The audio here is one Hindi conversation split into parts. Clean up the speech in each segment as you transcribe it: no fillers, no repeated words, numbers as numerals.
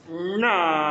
Nama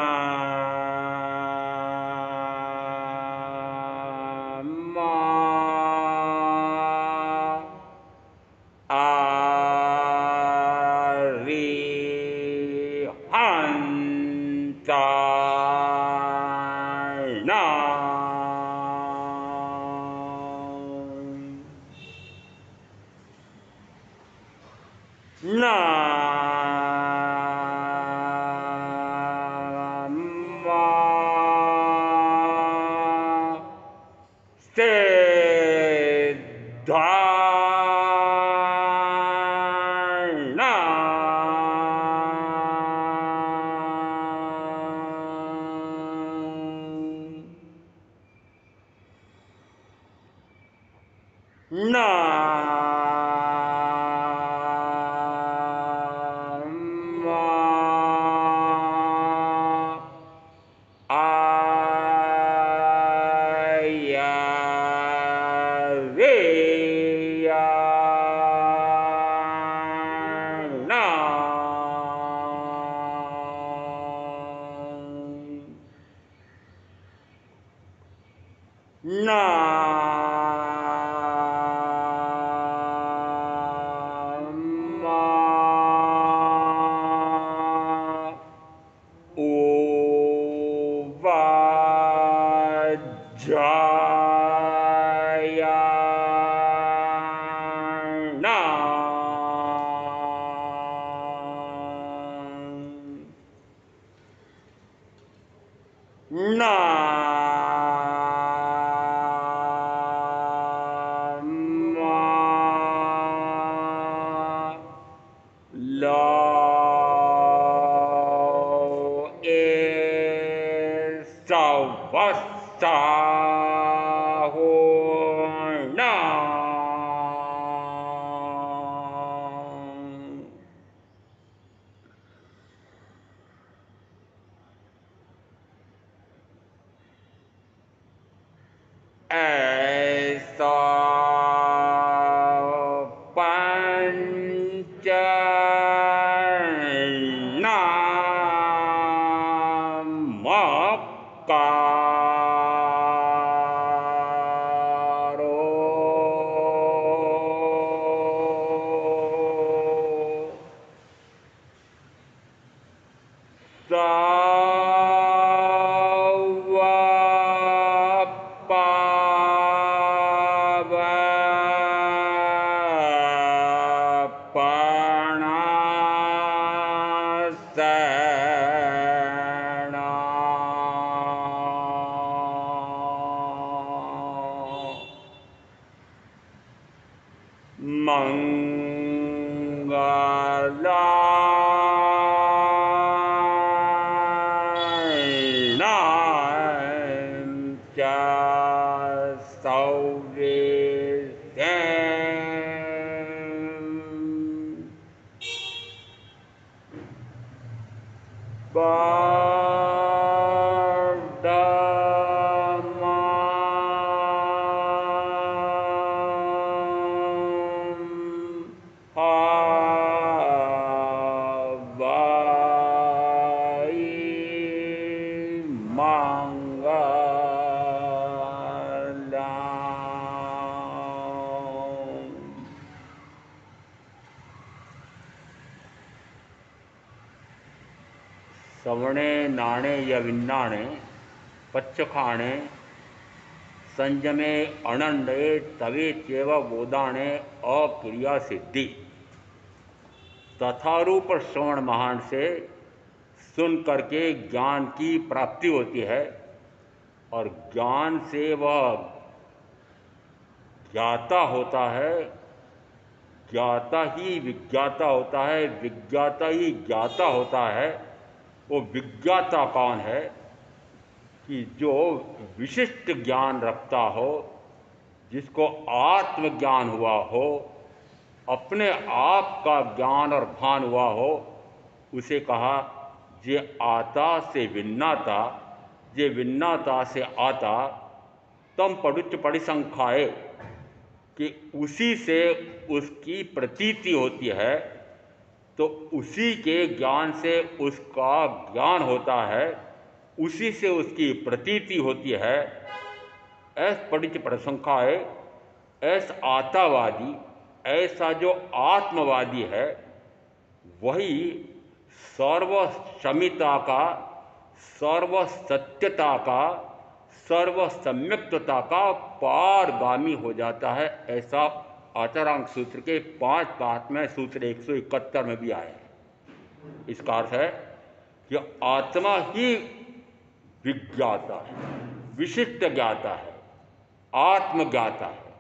ऐसा पंच सवणे नाणे यविन्नाणे पच्चखाणे संयमे अनंडे तवे चेव बोधाणे अक्रिया सिद्धि। तथारूप श्रवण महान से सुन करके ज्ञान की प्राप्ति होती है और ज्ञान से वह ज्ञाता होता है, ज्ञाता ही विज्ञाता होता है, विज्ञाता ही ज्ञाता होता है। वो विज्ञाता कौन है कि जो विशिष्ट ज्ञान रखता हो, जिसको आत्मज्ञान हुआ हो, अपने आप का ज्ञान और भान हुआ हो, उसे कहा जे आता से विन्नाता, जे विन्नाता से आता, तम पड़ुच परिसंख्याए कि उसी से उसकी प्रतीति होती है। तो उसी के ज्ञान से उसका ज्ञान होता है, उसी से उसकी प्रतीति होती है। ऐस पढ़ित प्रशंकाए, ऐस आतावादी, ऐसा जो आत्मवादी है, वही सर्वसमिता का, सर्वसत्यता का, सर्वसम्यक्तता का पारगामी हो जाता है। ऐसा आचारांक सूत्र के 5 पाठ में सूत्र 171 में भी आया है। इसका अर्थ है कि आत्मा ही विज्ञाता है, विशिष्ट ज्ञाता है, आत्मज्ञाता है।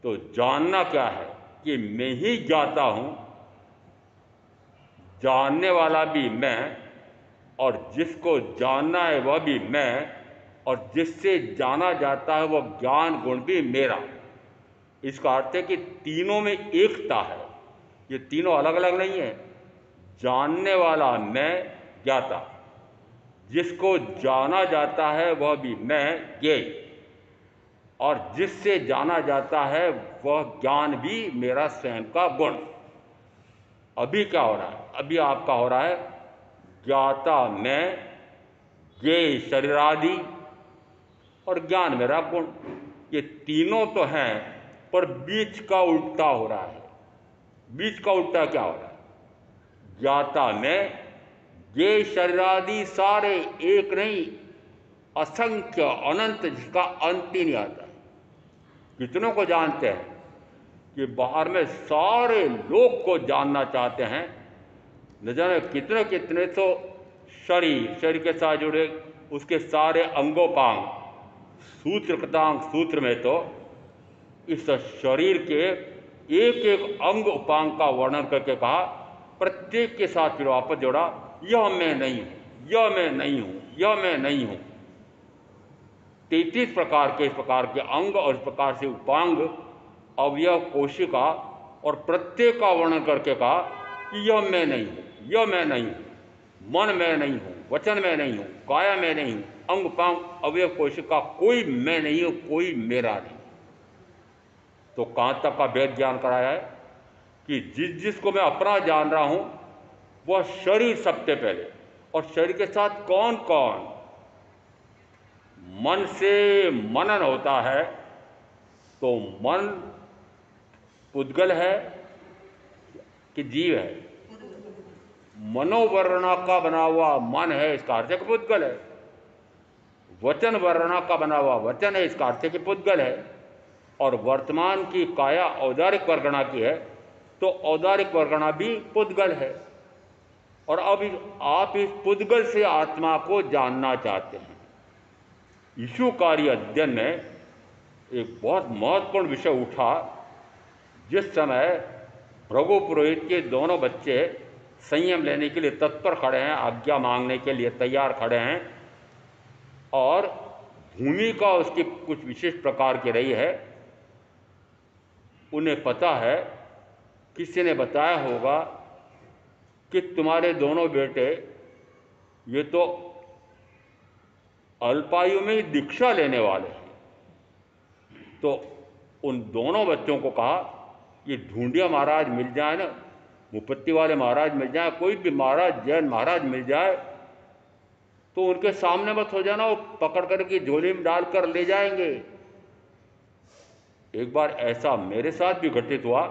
तो जानना क्या है कि मैं ही ज्ञाता हूं, जानने वाला भी मैं, और जिसको जानना है वह भी मैं, और जिससे जाना जाता है वह ज्ञान गुण भी मेरा। इसका अर्थ है कि तीनों में एकता है, ये तीनों अलग अलग नहीं है। जानने वाला मैं, ज्ञाता, जिसको जाना जाता है वह भी मैं, ज्ञेय, और जिससे जाना जाता है वह ज्ञान भी मेरा स्वयं का गुण। अभी क्या हो रहा है? अभी आपका हो रहा है ज्ञाता मैं, ज्ञेय शरीरादि, और ज्ञान मेरा गुण। ये तीनों तो हैं, पर बीच का उल्टा हो रहा है। बीच का उल्टा क्या हो रहा है? ज्ञाता में, ज्ञेय शरीरादि सारे एक नहीं, असंख्य अनंत, जिसका अंत ही नहीं आता। कितनों को जानते हैं कि बाहर में सारे लोग को जानना चाहते हैं, न जाने कितने कितने। तो शरीर के साथ जुड़े उसके सारे अंगोपांग, सूत्र कृतांग सूत्र में तो इस शरीर के एक एक अंग उपांग का वर्णन करके कहा, प्रत्येक के साथ फिर वापस जोड़ा, यह मैं नहीं हूं, यह मैं नहीं हूं, यह मैं नहीं हूं। 33 प्रकार के इस प्रकार के अंग और इस प्रकार से उपांग, अवयव, कोशिका, और प्रत्येक का वर्णन करके कहा कि यह मैं नहीं हूं, यह मैं नहीं हूं, मन में नहीं हूं, वचन में नहीं हूं, काया में नहीं हूं, अंग पांग अवयव कोशिका कोई मैं नहीं हूं, कोई मेरा नहीं। तो कहां तक का भेद ज्ञान कराया है कि जिसको मैं अपना जान रहा हूं वह शरीर सबसे पहले, और शरीर के साथ कौन कौन? मन से मनन होता है, तो मन पुद्गल है कि जीव है? मनोवर्णा का बना हुआ मन है, इसका अर्थ है कि पुद्गल है। वचन वर्णा का बना हुआ वचन है, इसका अर्थ है कि पुद्गल है। और वर्तमान की काया औदारिक वर्गणा की है, तो औदारिक वर्गणा भी पुद्गल है। और अब आप इस पुद्गल से आत्मा को जानना चाहते हैं। ईशुकारी अध्ययन में एक बहुत महत्वपूर्ण विषय उठा। जिस समय भृगु पुरोहित के दोनों बच्चे संयम लेने के लिए तत्पर खड़े हैं, आज्ञा मांगने के लिए तैयार खड़े हैं, और भूमिका उसकी कुछ विशेष प्रकार की रही है, उन्हें पता है, किसी ने बताया होगा कि तुम्हारे दोनों बेटे ये तो अल्पायु में ही दीक्षा लेने वाले हैं। तो उन दोनों बच्चों को कहा कि ढूंढिया महाराज मिल जाए ना, मुपत्ति वाले महाराज मिल जाए, कोई भी महाराज, जैन महाराज मिल जाए, तो उनके सामने मत हो जाना, वो पकड़ कर के झोली में डालकर ले जाएंगे। एक बार ऐसा मेरे साथ भी घटित हुआ।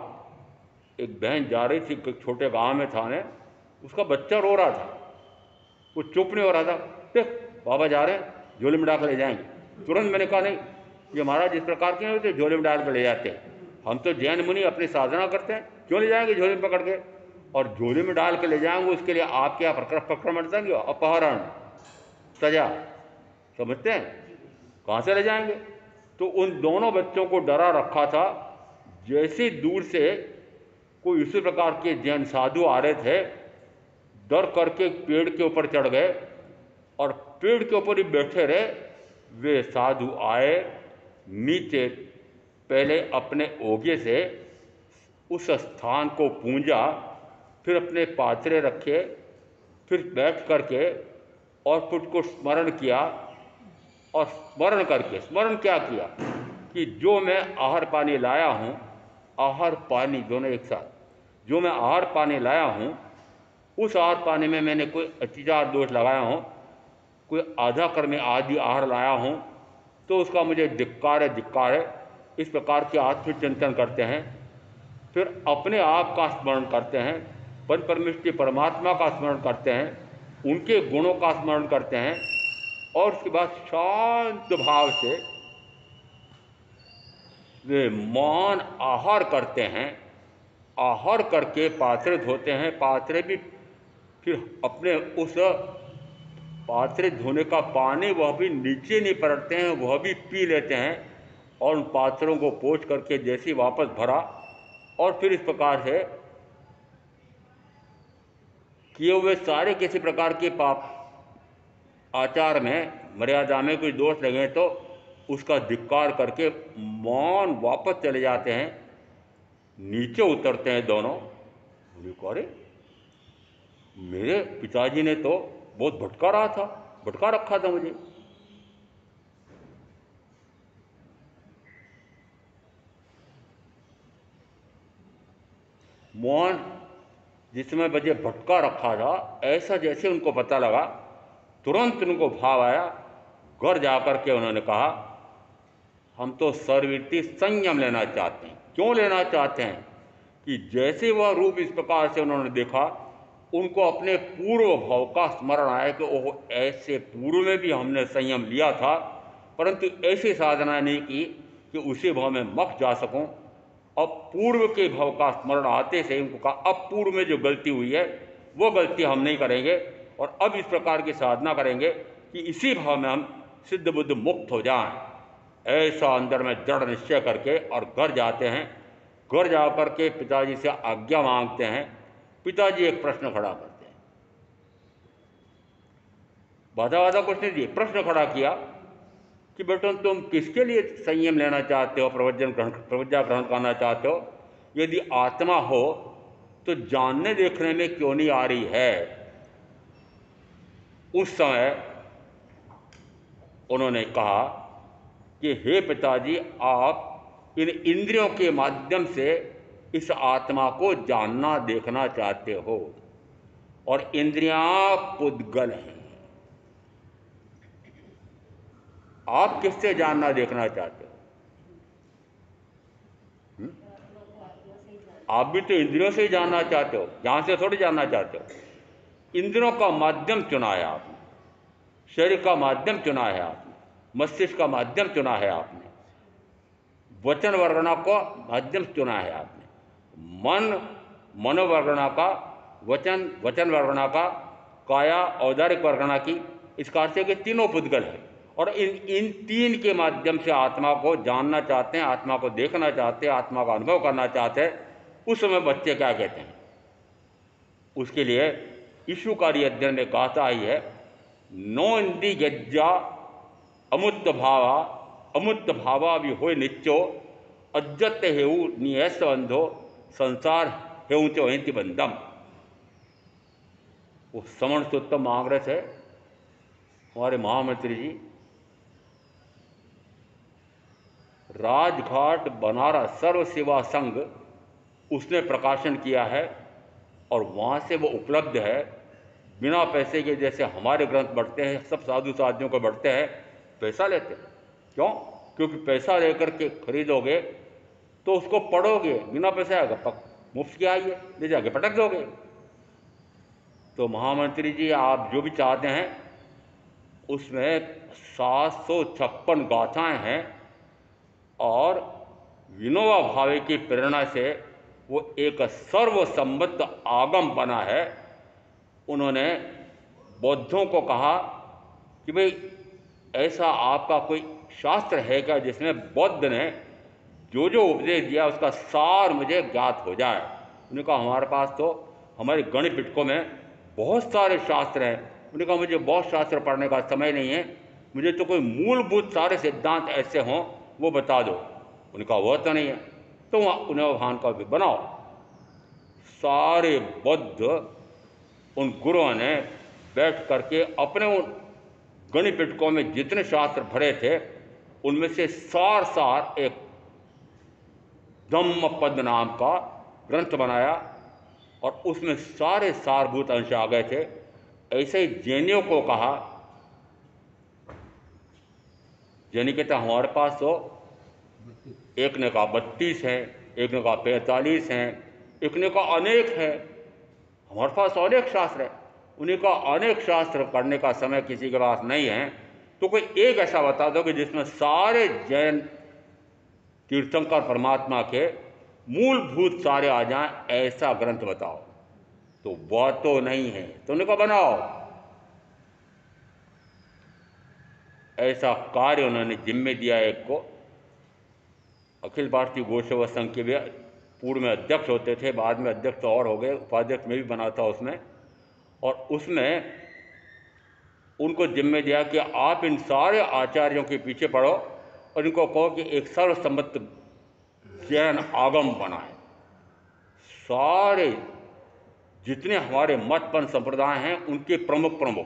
एक बहन जा रही थी, छोटे गांव में था ने, उसका बच्चा रो रहा था, वो चुप नहीं हो रहा था। देख बाबा जा रहे हैं, झोली में डाल ले जाएंगे। तुरंत मैंने कहा नहीं, ये महाराज इस प्रकार के नहीं होते, झोली में डाल कर ले जाते हैं। हम तो जैन मुनि अपनी साधना करते हैं, क्यों ले जाएंगे झोली में पकड़ के? और झोली में डाल के ले जाएंगे, उसके लिए आपके यहाँ प्रक्रमण देंगे, अपहरण, सजा, समझते हैं? कहाँ से ले जाएंगे? तो उन दोनों बच्चों को डरा रखा था। जैसे दूर से कोई इसी प्रकार के जैन साधु आ रहे थे, डर करके पेड़ के ऊपर चढ़ गए और पेड़ के ऊपर ही बैठे रहे। वे साधु आए, नीचे पहले अपने ओगे से उस स्थान को पूंजा, फिर अपने पात्रे रखे, फिर बैठ करके और कुछ को स्मरण किया। और स्मरण करके, स्मरण क्या किया कि जो मैं आहार पानी लाया हूँ, आहार पानी दोनों एक साथ, जो मैं आहार पानी लाया हूँ उस आहार पानी में मैंने कोई अतिचार दोष लगाया हूँ, कोई आधा कर्म आदि आहार लाया हूँ, तो उसका मुझे धिक्कार है। इस प्रकार के आत्मचिंतन करते हैं। फिर अपने आप का स्मरण करते हैं, परमेष्टि परमात्मा का स्मरण करते हैं, उनके गुणों का स्मरण करते हैं, और उसके बाद शांत भाव से वे मौन आहार करते हैं। आहार करके पात्रे धोते हैं। पात्रे भी फिर अपने उस पात्रे धोने का पानी वह भी नीचे नहीं पलटते हैं, वह भी पी लेते हैं, और उन पात्रों को पोंछ करके जैसे वापस भरा, और फिर इस प्रकार से किए हुए सारे किसी प्रकार के पाप आचार में मर्यादा में कोई दोष लगे तो उसका धिक्कार करके मौन वापस चले जाते हैं, नीचे उतरते हैं दोनों। अरे मेरे पिताजी ने तो बहुत भटका रहा था, भटका रखा था मुझे। मोहन जिसमें बजे भटका रखा था, ऐसा जैसे उनको पता लगा, तुरंत उनको भाव आया। घर जाकर के उन्होंने कहा, हम तो सर्ववृत्ति संयम लेना चाहते हैं। क्यों लेना चाहते हैं? कि जैसे वह रूप इस प्रकार से उन्होंने देखा, उनको अपने पूर्व भाव का स्मरण आया कि ओह, ऐसे पूर्व में भी हमने संयम लिया था, परंतु ऐसी साधना नहीं की कि उसी भाव में मख जा सकूं। अब पूर्व के भाव का स्मरण आते से उनको कहा, अब पूर्व में जो गलती हुई है वो गलती हम नहीं करेंगे, और अब इस प्रकार की साधना करेंगे कि इसी भाव में हम सिद्ध बुद्ध मुक्त हो जाएं। ऐसा अंदर में दृढ़ निश्चय करके और घर जाते हैं। घर जाकर के पिताजी से आज्ञा मांगते हैं। पिताजी एक प्रश्न खड़ा करते हैं। बाधा कुछ नहीं दिए, प्रश्न खड़ा किया कि बेटा तुम किसके लिए संयम लेना चाहते हो, प्रवज्ञा ग्रहण करना चाहते हो? यदि आत्मा हो तो जानने देखने में क्यों नहीं आ रही है? उस समय उन्होंने कहा कि हे पिताजी, आप इन इंद्रियों के माध्यम से इस आत्मा को जानना देखना चाहते हो, और इंद्रियां पुद्गल हैं। आप किससे जानना देखना चाहते हो? आप भी तो इंद्रियों से ही जानना चाहते हो, यहां से थोड़ी जानना चाहते हो। इंद्रियों का माध्यम चुना है आपने, शरीर का माध्यम चुना है आपने, मस्तिष्क का माध्यम चुना है आपने, वचन वर्णना का माध्यम चुना है आपने, मनोवर्णना का, वचन वर्णना का, काया औदारिक वर्णना की, इस कार्य से कि तीनों पुद्गल है, और इन तीन के माध्यम से आत्मा को जानना चाहते हैं, आत्मा को देखना चाहते हैं, आत्मा का अनुभव करना चाहते हैं। उस समय बच्चे क्या कहते हैं? उसके लिए ईशुकारी अध्ययन में कहता ही है, नो इंदी गज्जा अमुत्त भावा भी हो नित्यो अज्जत हेऊ नियस बंधो संसार हेऊ चो हेंति बंधम। वो समण सूत्तम महाग्रंथ है, हमारे महामंत्री जी। राजघाट बनारस सर्व सेवा संघ उसने प्रकाशन किया है, और वहाँ से वो उपलब्ध है बिना पैसे के। जैसे हमारे ग्रंथ बढ़ते हैं, सब साधु साधियों को बढ़ते हैं, पैसा लेते हैं। क्यों? क्योंकि पैसा लेकर के खरीदोगे तो उसको पढ़ोगे, बिना पैसे आएगा, मुफ्त की आई है, ले जाके पटक दोगे। तो महामंत्री जी, आप जो भी चाहते हैं उसमें 756 गाथाएं हैं, और विनोबा भावे की प्रेरणा से वो एक सर्वसम्मत आगम बना है। उन्होंने बौद्धों को कहा कि भाई ऐसा आपका कोई शास्त्र है क्या जिसमें बौद्ध ने जो जो उपदेश दिया उसका सार मुझे ज्ञात हो जाए? उन्होंने कहा हमारे पास तो हमारे गणित पिटकों में बहुत सारे शास्त्र हैं। उन्होंने कहा मुझे बहुत शास्त्र पढ़ने का समय नहीं है, मुझे तो कोई मूलभूत सारे सिद्धांत ऐसे हों वो बता दो। उन्होंने कहा वह तो नहीं है, तो उन्हें भान का भी बनाओ। सारे बौद्ध उन गुरुओं ने बैठ करके अपने उन गणित पिटकों में जितने शास्त्र भरे थे उनमें से सार एक धम्म पद नाम का ग्रंथ बनाया, और उसमें सारे सारभूत अंश आ गए थे। ऐसे ही जैनियों को कहा, जैनी कहते हमारे पास तो एक ने कहा 32 है, एक ने कहा 45 हैं, एक ने कहा अनेक है, हमारे पास अनेक शास्त्र है। उन्हीं का अनेक शास्त्र पढ़ने का समय किसी के पास नहीं है, तो कोई एक ऐसा बता दो कि जिसमें सारे जैन तीर्थंकर परमात्मा के मूलभूत सारे आ जाएं, ऐसा ग्रंथ बताओ। तो वह तो नहीं है, तो उन्हें कहा बनाओ। ऐसा कार्य उन्होंने जिम्मे दिया एक को। अखिल भारतीय गौसेवा संघ के भी पूर्व में अध्यक्ष होते थे, बाद में अध्यक्ष तो और हो गए, उपाध्यक्ष में भी बना था उसमें। और उसमें उनको जिम्मे दिया कि आप इन सारे आचार्यों के पीछे पड़ो और इनको कहो कि एक सर्वसम्मत जैन आगम बनाए। सारे जितने हमारे मतपन संप्रदाय हैं उनके प्रमुख प्रमुख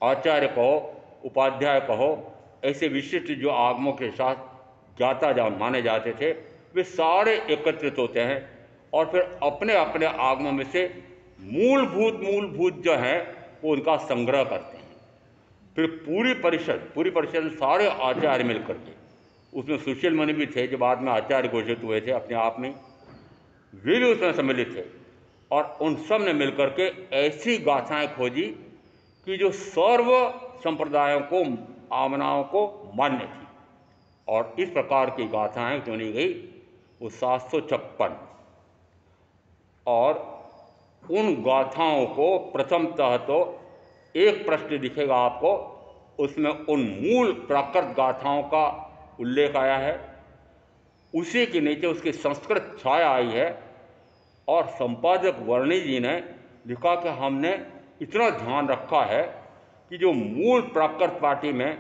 आचार्य कहो, उपाध्याय कहो, ऐसे विशिष्ट जो आगमों के साथ ज्ञाता माने जाते थे, वे सारे एकत्रित होते हैं और फिर अपने अपने आगमों में से मूलभूत जो हैं वो उनका संग्रह करते हैं। फिर पूरी परिषद सारे आचार्य मिलकर के, उसमें सुशील मुनि भी थे जो बाद में आचार्य घोषित हुए थे अपने आप में, वे भी उसमें सम्मिलित थे। और उन सब ने मिलकर के ऐसी गाथाएं खोजी कि जो सर्व संप्रदायों को, आमनाओं को मान्य थी। और इस प्रकार की गाथाएं चुनी गई वो 756। और उन गाथाओं को प्रथमतः तो एक प्रश्न दिखेगा आपको, उसमें उन मूल प्राकृत गाथाओं का उल्लेख आया है, उसी के नीचे उसकी संस्कृत छाया आई है। और संपादक वर्णी जी ने लिखा कि हमने इतना ध्यान रखा है कि जो मूल प्राकृत पाठी में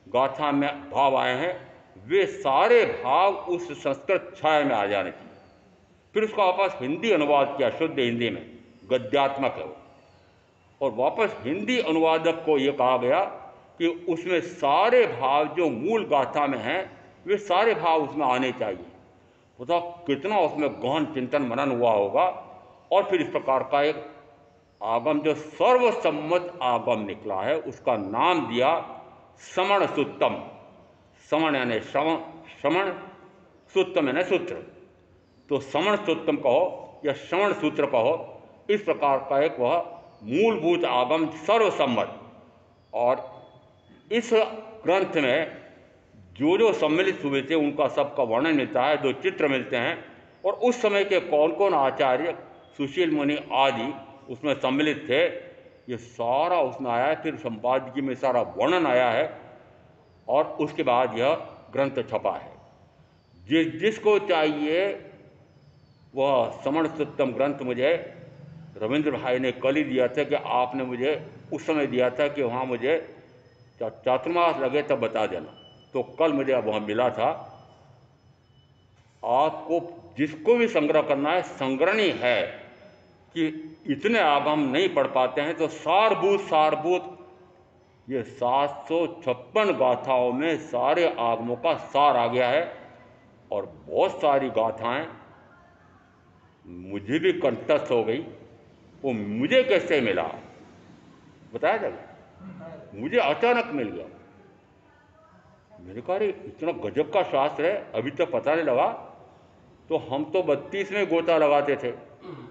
गाथा में भाव आए हैं वे सारे भाव उस संस्कृत छाया में आ जाने चाहिए। फिर उसका वापस हिंदी अनुवाद किया, शुद्ध हिंदी में, गद्यात्मक है वो। और वापस हिंदी अनुवादक को ये कहा गया कि उसमें सारे भाव जो मूल गाथा में हैं वे सारे भाव उसमें आने चाहिए। बताओ कितना उसमें गहन चिंतन मनन हुआ होगा। और फिर इस प्रकार का एक आगम जो सर्वसम्मत आगम निकला है उसका नाम दिया श्रवण सूत्तम। श्रवण यानी श्रवण, सूत्तम यानी सूत्र। तो श्रवण सूत्तम कहो या श्रवण सूत्र कहो, इस प्रकार का एक वह मूलभूत आगम सर्वसम्मत। और इस ग्रंथ में जो सम्मिलित हुए थे उनका सबका वर्णन मिलता है, दो चित्र मिलते हैं। और उस समय के कौन कौन आचार्य, सुशील मुनि आदि उसमें सम्मिलित थे, ये सारा उसमें आया है। फिर संपादकीय में सारा वर्णन आया है और उसके बाद यह ग्रंथ छपा है। जिसको चाहिए वह श्रवण सूत्तम ग्रंथ मुझे रविंद्र भाई ने कल ही दिया था कि आपने मुझे उस समय दिया था कि वहाँ मुझे चातुर्मास लगे तब बता देना। तो कल मुझे अब वहाँ मिला था। आपको जिसको भी संग्रह करना है, संग्रहणी है कि इतने आगम नहीं पढ़ पाते हैं, तो सारभूत ये 756 गाथाओं में सारे आगमों का सार आ गया है। और बहुत सारी गाथाएं मुझे भी कंठस्थ हो गई। वो मुझे कैसे मिला बताया जाएगा, मुझे अचानक मिल गया। मैंने कहा अरे इतना गजब का शास्त्र है, अभी तक पता नहीं लगा। तो हम तो 32 में गोता लगाते थे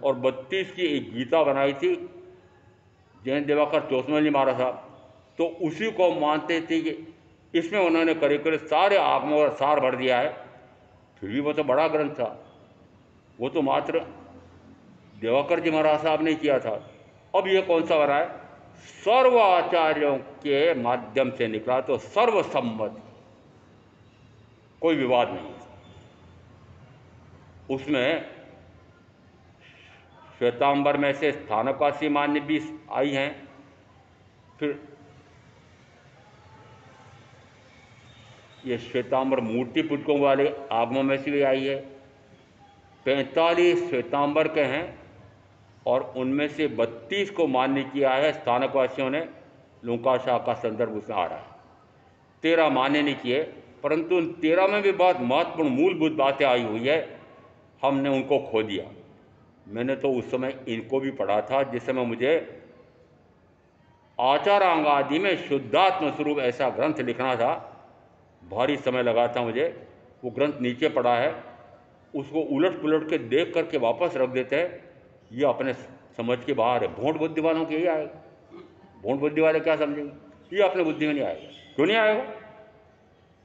और 32 की एक गीता बनाई थी जैन दिवाकर चोसमल महाराज साहब, तो उसी को मानते थे कि इसमें उन्होंने करीब सारे आगमों का सार भर दिया है। फिर भी वो तो बड़ा ग्रंथ था, वो तो मात्र दिवाकर जी महाराज साहब ने किया था। अब ये कौन सा बना है, सर्व आचार्यों के माध्यम से निकला, तो सर्वसम्मत, कोई विवाद नहीं। उसमें श्वेतांबर में से स्थानकवासी मान्य भी आई हैं, फिर ये श्वेतांबर मूर्ति पुटकों वाले आगमों में से भी आई है। 45 श्वेतांबर के हैं और उनमें से 32 को मान्य किया है स्थानकवासियों ने, लूकाशाह का संदर्भ उसमें आ रहा है। 13 मान्य नहीं किए, परंतु उन 13 में भी बहुत महत्वपूर्ण मूलभूत बातें आई हुई है, हमने उनको खो दिया। मैंने तो उस समय इनको भी पढ़ा था जिस समय मुझे आचारांगादि में शुद्धात्म स्वरूप ऐसा ग्रंथ लिखना था, भारी समय लगा था मुझे। वो ग्रंथ नीचे पड़ा है, उसको उलट पुलट के देख करके वापस रख देते हैं, ये अपने समझ के बाहर है। भोंड बुद्धि वालों के यही आएगा। भोंड बुद्धि वाले क्या समझेंगे? ये अपने बुद्धि में नहीं आएगा। क्यों नहीं आएगा?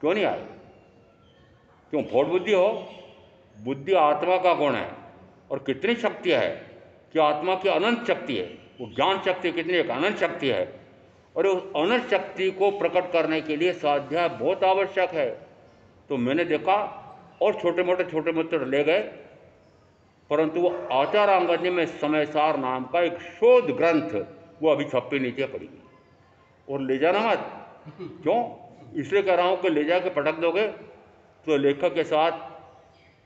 क्यों नहीं आएगा? क्यों? भोंड बुद्धि हो? बुद्धि आत्मा का गुण है। और कितनी शक्तियाँ है कि आत्मा की अनंत शक्ति है। वो ज्ञान शक्ति कितनी एक अनंत शक्ति है, और उस अनंत शक्ति को प्रकट करने के लिए स्वाध्याय बहुत आवश्यक है। तो मैंने देखा और छोटे मोटे ले गए, परंतु वो आचारांगन्य में समयसार नाम का एक शोध ग्रंथ वो अभी छप्पे नीचे पड़ी है। और ले जाना मत। क्यों? इसलिए कह रहा हूँ कि ले जाके पटक दोगे तो लेखक के साथ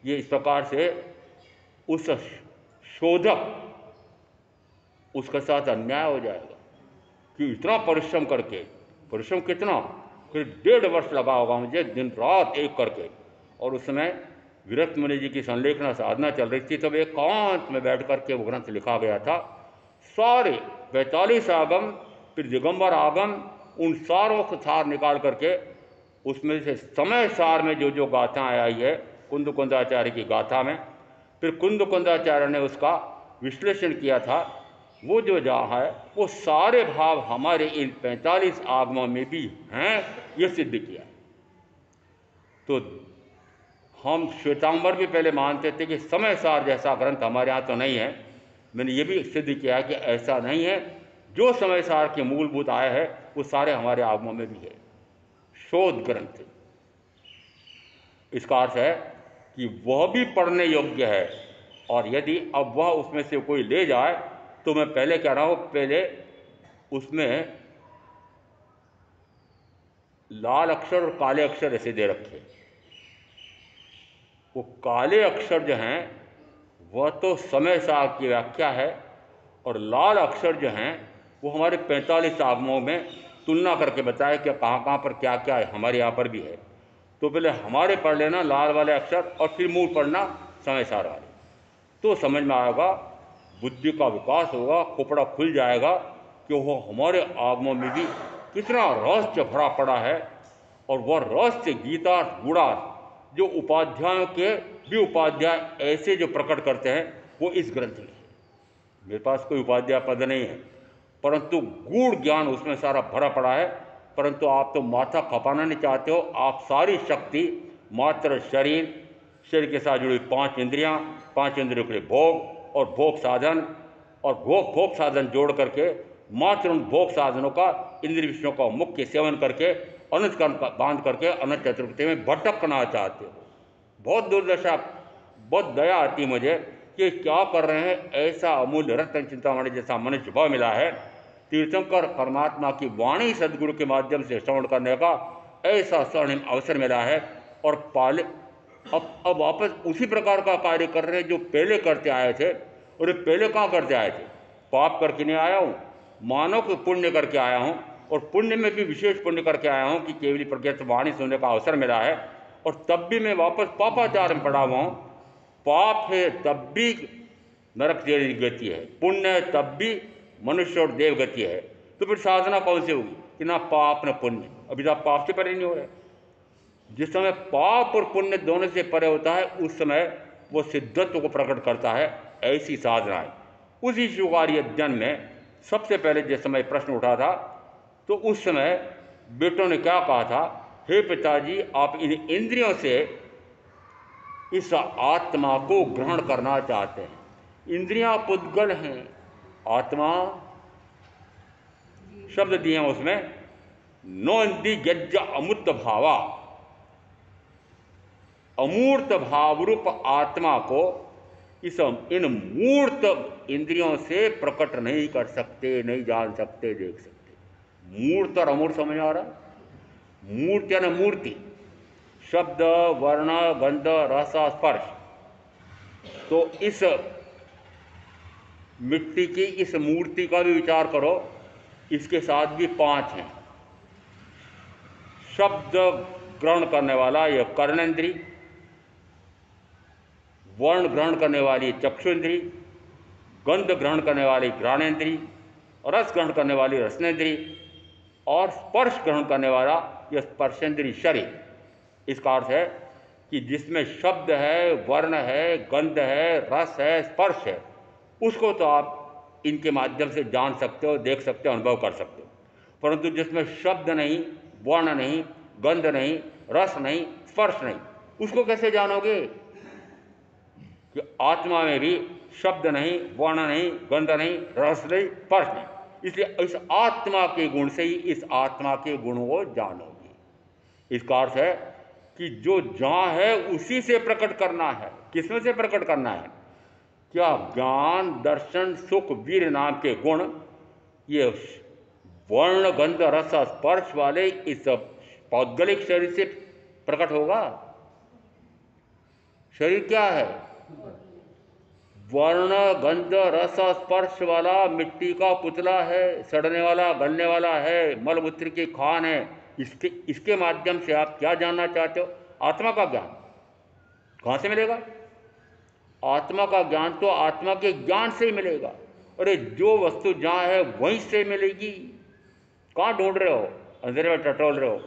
ये इस प्रकार से उस शोधक उसके साथ अन्याय हो जाएगा कि इतना परिश्रम करके, परिश्रम कितना, फिर 1.5 वर्ष लगा होगा मुझे दिन रात एक करके। और उस समय विरक्त मुनि जी की संलेखना साधना चल रही थी, तब एकांत में बैठ करके वो ग्रंथ लिखा गया था। सारे 45 आगम, फिर दिगंबर आगम, उन सारों को सार निकाल करके उसमें से समय सार में जो जो गाथाएँ आई है कुंद कुंदाचार्य की गाथा में, फिर कुंद कुंदाचार्य ने उसका विश्लेषण किया था। वो जो जहाँ है वो सारे भाव हमारे इन 45 आगमों में भी हैं, ये सिद्ध किया। तो हम श्वेतांबर भी पहले मानते थे कि समय सार जैसा ग्रंथ हमारे यहाँ तो नहीं है। मैंने ये भी सिद्ध किया कि ऐसा नहीं है। जो समय सार के मूलभूत आए हैं वो सारे हमारे आगमों में भी है, शोध ग्रंथ। इसका अर्थ है कि वह भी पढ़ने योग्य है। और यदि अब वह उसमें से कोई ले जाए तो मैं पहले कह रहा हूँ, पहले उसमें लाल अक्षर और काले अक्षर ऐसे दे रखे। वो काले अक्षर जो हैं वह तो समय सार की व्याख्या है, और लाल अक्षर जो हैं वो हमारे 45 आगमों में तुलना करके बताए कि कहाँ कहाँ पर क्या क्या है, हमारे यहाँ पर भी है। तो पहले हमारे पढ़ लेना लाल वाले अक्षर और फिर मूल पढ़ना समय सार वाले, तो समझ में आएगा, बुद्धि का विकास होगा, खोपड़ा खुल जाएगा कि वो हमारे आगमों में भी कितना रहस्य भरा पड़ा है। और वह रहस्य गीतार्थ गूढ़ार्थ जो उपाध्यायों के भी उपाध्याय ऐसे जो प्रकट करते हैं वो इस ग्रंथ में है। मेरे पास कोई उपाध्याय पद नहीं है, परंतु गूढ़ ज्ञान उसमें सारा भरा पड़ा है। परंतु आप तो माथा खपाना नहीं चाहते हो। आप सारी शक्ति मात्र शरीर, शरीर के साथ जुड़ी 5 इंद्रियां, 5 इंद्रियों के लिए भोग और भोग साधन, और भोग साधन जोड़ करके मात्र उन भोग साधनों का, इंद्रिय विषयों का मुख्य सेवन करके अनंत कर्म बांध करके अनंत चतुर्भुज में भटकना चाहते हो। बहुत दुर्दशा, बहुत दया आती है मुझे कि क्या कर रहे हैं। ऐसा अमूल्य रत्न चिंतामणि जैसा मनुष्य भाव मिला है, तीर्थंकर परमात्मा की वाणी सदगुरु के माध्यम से श्रवण करने का ऐसा स्वर्णिम अवसर मिला है। और पाले अब वापस उसी प्रकार का कार्य कर रहे हैं जो पहले करते आए थे। और ये पहले कहाँ करते आए थे? पाप करके नहीं आया हूँ, मानव को पुण्य करके आया हूँ, और पुण्य में भी विशेष पुण्य करके आया हूँ कि केवली प्रज्ञा से वाणी सुनने का अवसर मिला है। और तब भी मैं वापस पापाचार में पड़ा हुआ हूँ। पाप है तब भी नरक की गति है, पुण्य है तब भी मनुष्य और देव गति है। तो फिर साधना कौन सी होगी कि ना पाप न पुण्य? अभी तो आप पाप से परे नहीं हो रहे। जिस समय पाप और पुण्य दोनों से परे होता है उस समय वो सिद्धत्व को प्रकट करता है। ऐसी साधना है। उसी शिवकारी अध्ययन में सबसे पहले जिस समय प्रश्न उठा था तो उस समय बेटों ने क्या कहा था, हे पिताजी आप इन इंद्रियों से इस आत्मा को ग्रहण करना चाहते हैं। इंद्रियां पुद्गल हैं, आत्मा शब्द दिए हैं उसमें, नोंदी गज्ज अमूर्त भावा, अमूर्त भावरूप आत्मा को इन मूर्त इंद्रियों से प्रकट नहीं कर सकते, नहीं जान सकते, देख सकते। मूर्त और अमूर्त समझ आ रहा? मूर्त यानी मूर्ति, शब्द वर्ण गंध रस स्पर्श। तो इस मिट्टी की इस मूर्ति का भी विचार करो, इसके साथ भी 5 हैं। शब्द ग्रहण करने वाला यह कर्णेंद्री, वर्ण ग्रहण करने वाली चक्षुंद्री, गंध ग्रहण करने वाली घ्राणेन्द्रिय, रस ग्रहण करने वाली रसनेन्द्रिय और स्पर्श ग्रहण करने वाला यह स्पर्शेंद्रिय शरीर। इसका अर्थ है कि जिसमें शब्द है, वर्ण है, गंध है, रस है, स्पर्श है, उसको तो आप इनके माध्यम से जान सकते हो, देख सकते हो, अनुभव कर सकते हो। परंतु जिसमें शब्द नहीं, वर्ण नहीं, गंध नहीं, रस नहीं, स्पर्श नहीं, उसको कैसे जानोगे? कि आत्मा में भी शब्द नहीं, वर्ण नहीं, गंध नहीं, रस नहीं, स्पर्श नहीं। इसलिए इस आत्मा के गुण से ही इस आत्मा के गुणों को जानोगे। इसका अर्थ है कि जो जहाँ है उसी से प्रकट करना है। किसमें से प्रकट करना है? क्या ज्ञान, दर्शन, सुख, वीर नाम के गुण ये वर्ण, गंध, रस, स्पर्श वाले इस पौद्गलिक शरीर से प्रकट होगा? शरीर क्या है? वर्ण, गंध, रस, स्पर्श वाला मिट्टी का पुतला है, सड़ने वाला, गलने वाला है, मलमूत्र की खान है। इसके माध्यम से आप क्या जानना चाहते हो? आत्मा का ज्ञान। कहाँ से मिलेगा? आत्मा का ज्ञान तो आत्मा के ज्ञान से ही मिलेगा। अरे जो वस्तु जहाँ है वहीं से मिलेगी। कहाँ ढूंढ रहे हो? अंधेरे में टटोल रहे हो।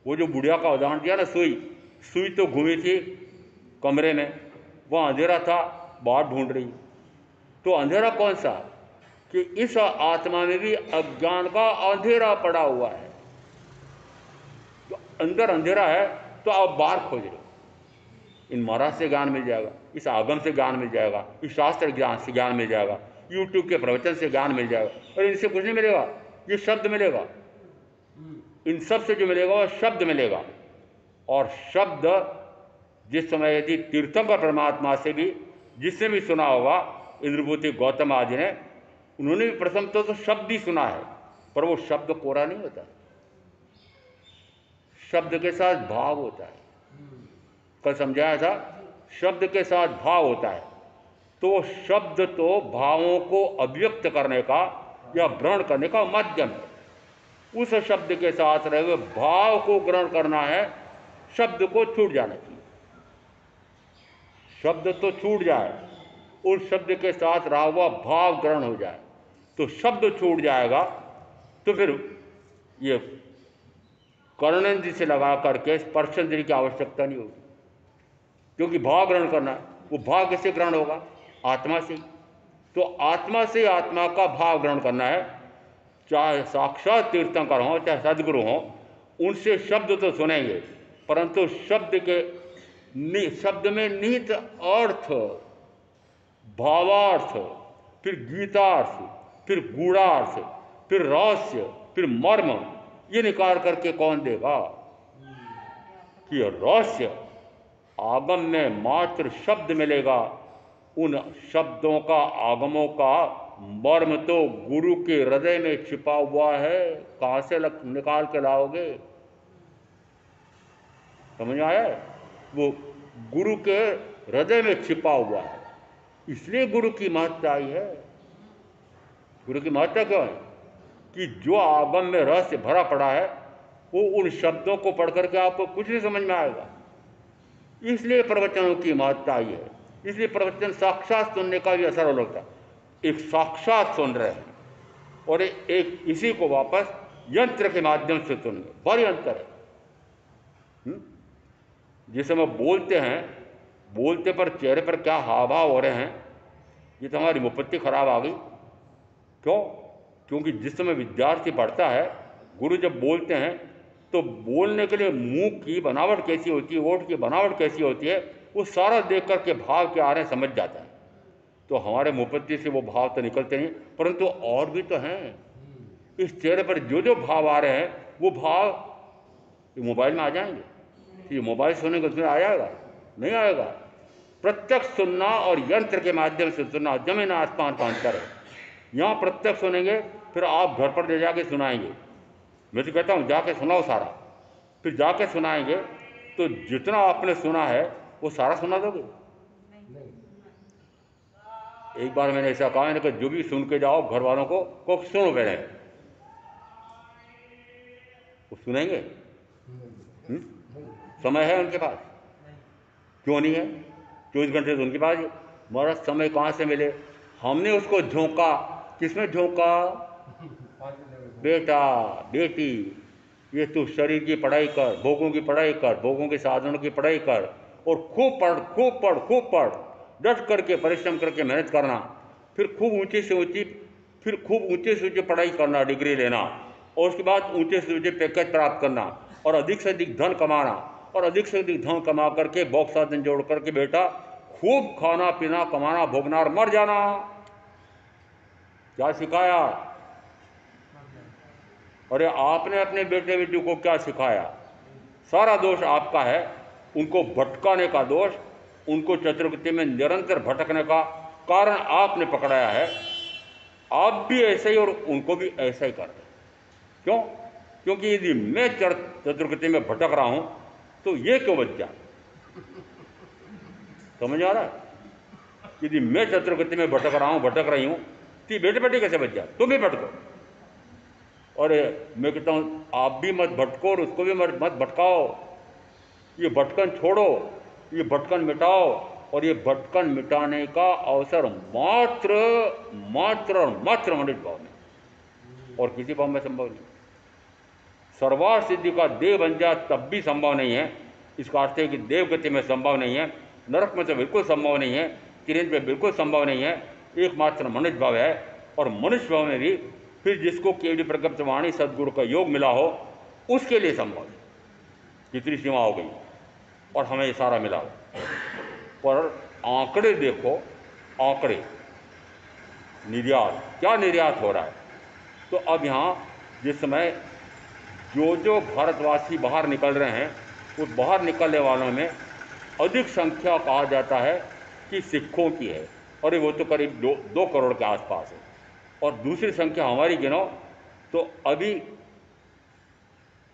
वो जो बुढ़िया का उदाहरण दिया ना, सुई तो घूमी थी कमरे में, वहाँ अंधेरा था, बाहर ढूंढ रही। तो अंधेरा कौन सा? कि इस आत्मा में भी अज्ञान का अंधेरा पड़ा हुआ है। तो अंदर अंधेरा है तो आप बाहर खोज रहे हो। इन महाराज से ज्ञान मिल जाएगा, इस आगम से ज्ञान मिल जाएगा, इस शास्त्र ज्ञान से ज्ञान मिल जाएगा, यूट्यूब के प्रवचन से ज्ञान मिल जाएगा। और इनसे कुछ नहीं मिलेगा, ये शब्द मिलेगा। इन सब से जो मिलेगा वह शब्द मिलेगा। और शब्द जिस समय यदि तीर्थंकर परमात्मा से भी जिसने भी सुना होगा, इंद्रभूति गौतम आदि ने, उन्होंने भी प्रथम तो शब्द ही सुना है, पर वो शब्द कोरा नहीं होता। शब्द के साथ भाव होता है। कल समझाया था, शब्द के साथ भाव होता है। तो शब्द तो भावों को अभिव्यक्त करने का या ग्रहण करने का माध्यम है। उस शब्द के साथ रहे हुए भाव को ग्रहण करना है, शब्द को छूट जाना चाहिए। शब्द तो छूट जाए, उस शब्द के साथ रहा हुआ भाव ग्रहण हो जाए, तो शब्द छूट जाएगा। तो फिर ये कर्णेंद्र से लगा करके स्पर्शेंद्र की आवश्यकता नहीं होगी, क्योंकि भाव ग्रहण करना है। वो भाव कैसे ग्रहण होगा? आत्मा से। तो आत्मा से आत्मा का भाव ग्रहण करना है। चाहे साक्षात तीर्थंकर हों, चाहे सदगुरु हों, उनसे शब्द तो सुनेंगे, परंतु शब्द में निहित अर्थ, भावार्थ, फिर गीतार्थ, फिर गूढ़ार्थ, फिर रहस्य, फिर मर्म, ये निकाल करके कौन देगा? कि रहस्य आगम में मात्र शब्द मिलेगा। उन शब्दों का, आगमों का मर्म तो गुरु के हृदय में छिपा हुआ है। कहाँ से निकाल के लाओगे? समझ आया? वो गुरु के हृदय में छिपा हुआ है, इसलिए गुरु की महत्ता आई है। गुरु की महत्ता क्यों है? कि जो आगम में रहस्य भरा पड़ा है, वो उन शब्दों को पढ़ करके आपको कुछ नहीं समझ में आएगा। इसलिए प्रवचनों की महत्ता आई है। इसलिए प्रवचन साक्षात सुनने का भी असर होता है। एक साक्षात सुन रहे हैं और एक इसी को वापस यंत्र के माध्यम से सुन रहे, बड़ी अंतर है। जिस समय बोलते हैं, बोलते पर चेहरे पर क्या हाव भाव हो रहे हैं, ये तो हमारी मुपत्ति खराब आ गई। क्यों? क्योंकि जिस समय विद्यार्थी पढ़ता है, गुरु जब बोलते हैं तो बोलने के लिए मुंह की बनावट कैसी होती है, ओठ की बनावट कैसी होती है, वो सारा देख करके भाव के आ रहे हैं समझ जाता है। तो हमारे मुपत्ति से वो भाव तो निकलते नहीं, परंतु और भी तो हैं। इस चेहरे पर जो जो भाव आ रहे हैं, वो भाव मोबाइल में आ जाएंगे। ये मोबाइल सुनेंगे उसमें आ जाएगा? नहीं आएगा। प्रत्यक्ष सुनना और यंत्र के माध्यम से सुनना जमीन आसमान का अंतर है। यहाँ प्रत्यक्ष सुनेंगे, फिर आप घर पर ले जाके सुनाएंगे। मैं तो कहता हूँ जाके सुनाओ सारा, फिर जाके सुनाएंगे तो जितना आपने सुना है वो सारा सुना दोगे? एक बार मैंने ऐसा कहा, मैंने कहा जो भी सुन के जाओ घर वालों को सुनो पहले। वो सुनेंगे? समय है उनके पास? क्यों नहीं है? 24 घंटे तो उनके पास ही। महाराज समय कहाँ से मिले? हमने उसको झोंका, किसमें झोंका? बेटा बेटी, ये तू शरीर की पढ़ाई कर, भोगों की पढ़ाई कर, भोगों के साधनों की पढ़ाई कर, और खूब पढ़ खूब पढ़ खूब पढ़, डट करके परिश्रम करके मेहनत करना, फिर खूब ऊंची से ऊंची, फिर खूब ऊंचे से ऊंची पढ़ाई करना, डिग्री लेना, और उसके बाद ऊंचे से ऊंचे पैकेज प्राप्त करना, और अधिक से अधिक धन कमाना, और अधिक से अधिक धन कमा करके बॉक्स साधन जोड़ करके बेटा खूब खाना पीना कमाना भोगना और मर जाना। क्या सिखाया? अरे आपने अपने बेटे बेटी को क्या सिखाया? सारा दोष आपका है, उनको भटकाने का दोष, उनको चतुर्गति में निरंतर भटकने का कारण आपने पकड़ाया है। आप भी ऐसे ही और उनको भी ऐसा ही कर रहे। क्यों? क्योंकि यदि मैं चतुर्गति में भटक रहा हूं तो ये क्यों बच जाए? समझ आ रहा है? यदि मैं चतुर्गति में भटक रहा हूं, भटक रही हूं, तो बेटे बेटे कैसे बच जाए? तुम भी भटको। और मैं कहता हूं आप भी मत भटको और उसको भी मत भटकाओ। ये भटकन छोड़ो, ये भटकन मिटाओ, और ये भटकन मिटाने का अवसर मात्र मात्र और मात्र मनुष्य भाव में, और किसी भाव में संभव नहीं। सर्वार्थ सिद्धि का देव बन जा तब भी संभव नहीं है। इसका अर्थ है कि देव गति में संभव नहीं है, नरक में तो बिल्कुल संभव नहीं है, तिरंज में बिल्कुल संभव नहीं है, एकमात्र मनुष्य भाव है। और मनुष्य भाव में भी फिर जिसको केवली प्रगट वाणी सदगुरु का योग मिला हो उसके लिए संभव है। कितनी सीमा हो गई, और हमें इशारा मिला हो। पर आंकड़े देखो, आंकड़े निर्यात, क्या निर्यात हो रहा है। तो अब यहाँ जिस समय जो भारतवासी बाहर निकल रहे हैं, उस बाहर निकलने वालों में अधिक संख्या कहा जाता है कि सिखों की है, और वो तो करीब 2 करोड़ के आसपास है। और दूसरी संख्या हमारी गिनो तो अभी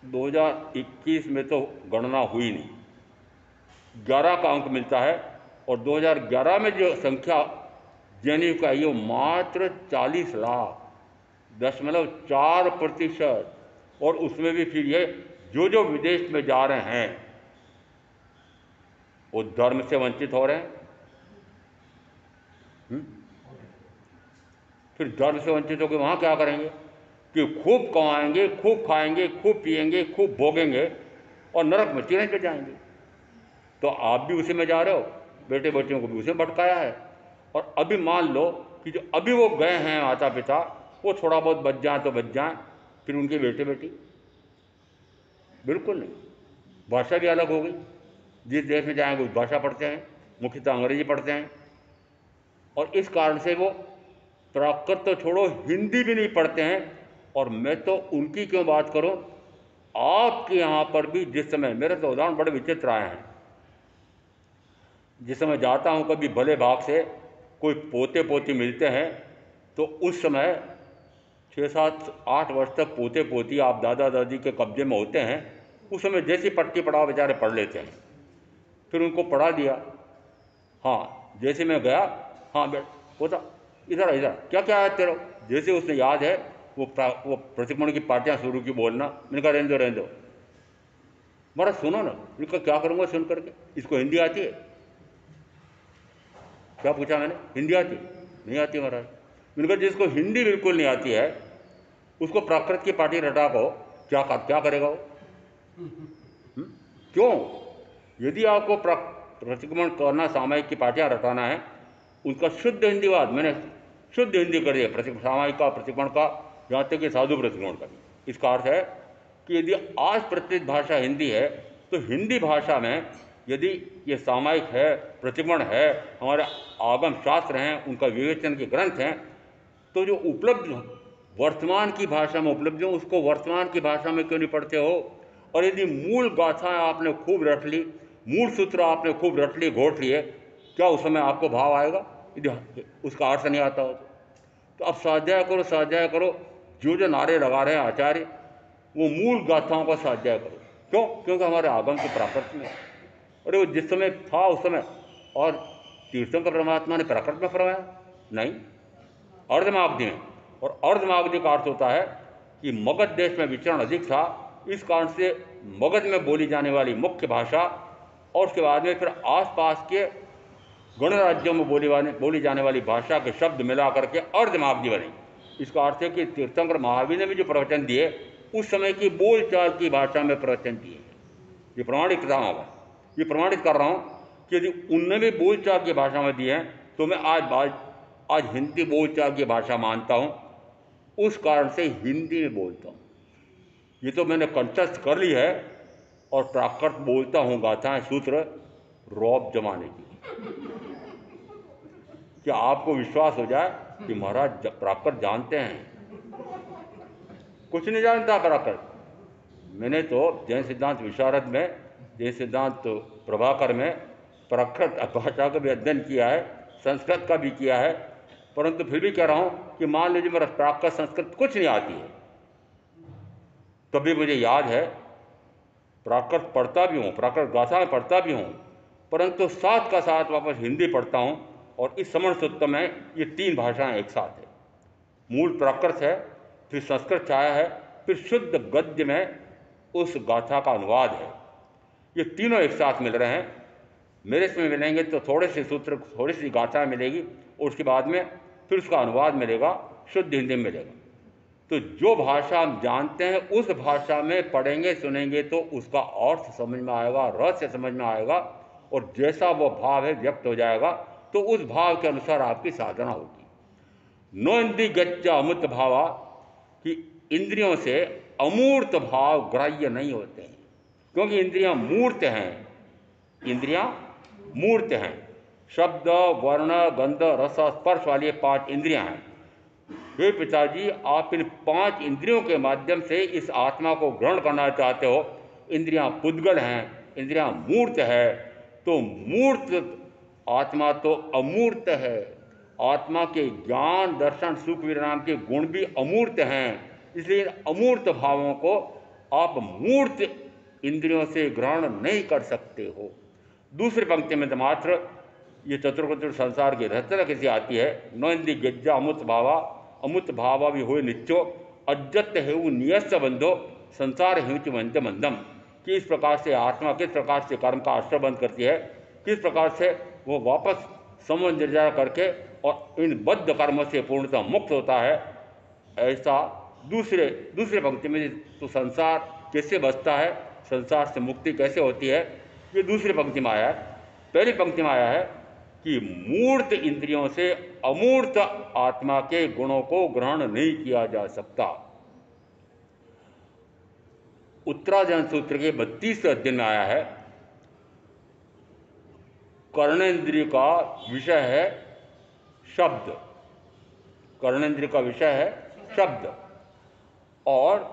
2021 में तो गणना हुई नहीं, 11 का अंक मिलता है, और 2011 में जो संख्या जनेऊ का ये मात्र 40 लाख, 0.4%। और उसमें भी फिर ये जो विदेश में जा रहे हैं वो धर्म से वंचित हो रहे हैं। फिर धर्म से वंचित होकर वहाँ क्या करेंगे कि खूब कमाएंगे, खूब खाएंगे, खूब पिएंगे, खूब भोगेंगे, और नरक में चिरंज पे जाएंगे। तो आप भी उसी में जा रहे हो, बेटे बेटियों को भी उसे भटकाया है। और अभी मान लो कि जो अभी वो गए हैं माता पिता, वो थोड़ा बहुत बच जाए तो बच जाए, फिर उनके बेटे बेटी बिल्कुल नहीं। भाषा भी अलग हो गई, जिस देश में जाएंगे उस भाषा पढ़ते हैं, मुख्यतः अंग्रेजी पढ़ते हैं, और इस कारण से वो प्राकृत तो छोड़ो हिंदी भी नहीं पढ़ते हैं। और मैं तो उनकी क्यों बात करूं, आपके यहाँ पर भी जिस समय, मेरे तो उदाहरण बड़े विचित्र आए हैं, जिस समय जाता हूँ कभी भले भाग से कोई पोते पोती मिलते हैं, तो उस समय 6-7-8 वर्ष तक पोते पोती आप दादा दादी के कब्जे में होते हैं। उस समय जैसी पट्टी पढ़ाओ बेचारे पढ़ लेते हैं। फिर उनको पढ़ा दिया, हाँ जैसे मैं गया, हाँ पोता इधर इधर क्या क्या है तेरा, जैसे उसने याद है वो प्रतिक्रमण की पार्टियाँ शुरू की बोलना। मैंने कहा रहने दो, महाराज सुनो ना। मैंने कहा क्या करूँगा सुन करके, इसको हिंदी आती है? क्या पूछा मैंने? हिंदी आती? नहीं आती महाराज। मैंने कहा जिसको हिंदी बिल्कुल नहीं आती है उसको प्राकृत की पार्टी रटा को क्या करेगा वो? क्यों? यदि आपको प्रतिक्रमण करना, सामायिक की पार्टियाँ रटाना है, उनका शुद्ध हिंदीवाद मैंने शुद्ध हिंदी कर दिया, सामायिक का, प्रतिक्रमण का, यहाँ तक कि साधु प्रतिक्रमण का भी। इसका अर्थ है कि यदि आज प्रचलित भाषा हिंदी है तो हिंदी भाषा में यदि ये सामायिक है, प्रतिक्रमण है, हमारे आगम शास्त्र हैं, उनका विवेचन के ग्रंथ हैं, तो जो उपलब्ध वर्तमान की भाषा में उपलब्ध हो उसको वर्तमान की भाषा में क्यों नहीं पढ़ते हो? और यदि मूल गाथाएं आपने खूब रट ली, मूल सूत्र आपने खूब रट लिए, घोट लिए, क्या उस समय आपको भाव आएगा यदि उसका अर्थ नहीं आता हो तो? अब स्वाध्याय करो, स्वाध्याय करो, जो नारे लगा रहे हैं आचार्य, वो मूल गाथाओं का स्वाध्याय करो। क्यों? क्योंकि हमारे आगम के प्राकृत में, अरे वो जिस समय था उस समय, और तीर्थंकर परमात्मा ने प्राकृत में फरमाया नहीं, अर्धमागधी में। और अर्धमागधी का अर्थ होता है कि मगध देश में विचरण अधिक था, इस कारण से मगध में बोली जाने वाली मुख्य भाषा, और उसके बाद में फिर आसपास के गणराज्यों में बोली जाने वाली भाषा के शब्द मिला करके अर्धमागधी बने। इसका अर्थ है कि तीर्थंकर महावीर ने भी जो प्रवचन दिए उस समय की बोलचाल की भाषा में प्रवचन दिए। ये प्रमाणित रहा होगा, ये प्रमाणित कर रहा हूँ कि यदि उनने भी बोलचाल की भाषा में दिए हैं तो मैं आज हिंदी बोलचाल की भाषा मानता हूँ, उस कारण से हिंदी में बोलता हूँ। ये तो मैंने कंठस्थ कर ली है और प्राकृत बोलता हूँ गाथाएं सूत्र रौब जमाने की। क्या आपको विश्वास हो जाए कि महाराज प्राकृत जानते हैं? कुछ नहीं जानता प्राकृत। मैंने तो जैन सिद्धांत विशारद में, जैन सिद्धांत प्रभाकर में प्राकृत भाषा का भी अध्ययन किया है, संस्कृत का भी किया है, परंतु फिर भी कह रहा हूँ कि मान लीजिए मेरा प्राकृत संस्कृत कुछ नहीं आती है, तभी मुझे याद है प्राकृत पढ़ता भी हूँ, प्राकृत गाथा पढ़ता भी हूँ, परंतु साथ का साथ वापस हिंदी पढ़ता हूँ। और इस समण सूत्र में ये 3 भाषाएं एक साथ है। मूल प्राकृत है, फिर संस्कृत छाया है, फिर शुद्ध गद्य में उस गाथा का अनुवाद है। ये तीनों एक साथ मिल रहे हैं। मेरे इसमें मिलेंगे तो थोड़े से सूत्र, थोड़ी सी गाथा मिलेगी और उसके बाद में फिर उसका अनुवाद मिलेगा, शुद्ध हिंदी में मिलेगा। तो जो भाषा हम जानते हैं उस भाषा में पढ़ेंगे सुनेंगे तो उसका अर्थ समझ में आएगा, रहस्य समझ में आएगा, और जैसा वो भाव है व्यक्त हो जाएगा, तो उस भाव के अनुसार आपकी साधना होगी। नो इंद्री गच्चा अमूर्त भावा, कि इंद्रियों से अमूर्त भाव ग्राह्य नहीं होते हैं, क्योंकि इंद्रियां मूर्त हैं। इंद्रियां मूर्त हैं। शब्द, वर्ण, गंध, रस, स्पर्श वाली 5 इंद्रियां हैं। हे पिताजी, आप इन 5 इंद्रियों के माध्यम से इस आत्मा को ग्रहण करना चाहते हो। इंद्रियां पुद्गल हैं, इंद्रियां मूर्त है, तो मूर्त आत्मा तो अमूर्त है। आत्मा के ज्ञान, दर्शन, सुख, विराम के गुण भी अमूर्त हैं। इसलिए अमूर्त भावों को आप मूर्त इंद्रियों से ग्रहण नहीं कर सकते हो। दूसरी पंक्ति में तो मात्र ये चतुर्गुण संसार की रहस्य कैसी आती है। न इंद्री गज्जा अमुत भावा, अमुत भावा भी हुए नित्यो, अज्जत हेउ नियस्य बंधो, संसार हेउच वंत मंदम। कि इस प्रकार से आत्मा किस प्रकार से कर्म का आश्रय बंद करती है, किस प्रकार से वो वापस समझ निर्जरा करके और इन बद्ध कर्मों से पूर्णतः मुक्त होता है, ऐसा दूसरे पंक्ति में तो संसार कैसे बचता है, संसार से मुक्ति कैसे होती है, ये दूसरी पंक्ति में आया है। पहली पंक्ति में आया है कि मूर्त इंद्रियों से अमूर्त आत्मा के गुणों को ग्रहण नहीं किया जा सकता। उत्तराजन सूत्र के 32वें अध्याय में आया है, कर्णेंद्रिय का विषय है शब्द, कर्णेंद्रिय का विषय है शब्द, और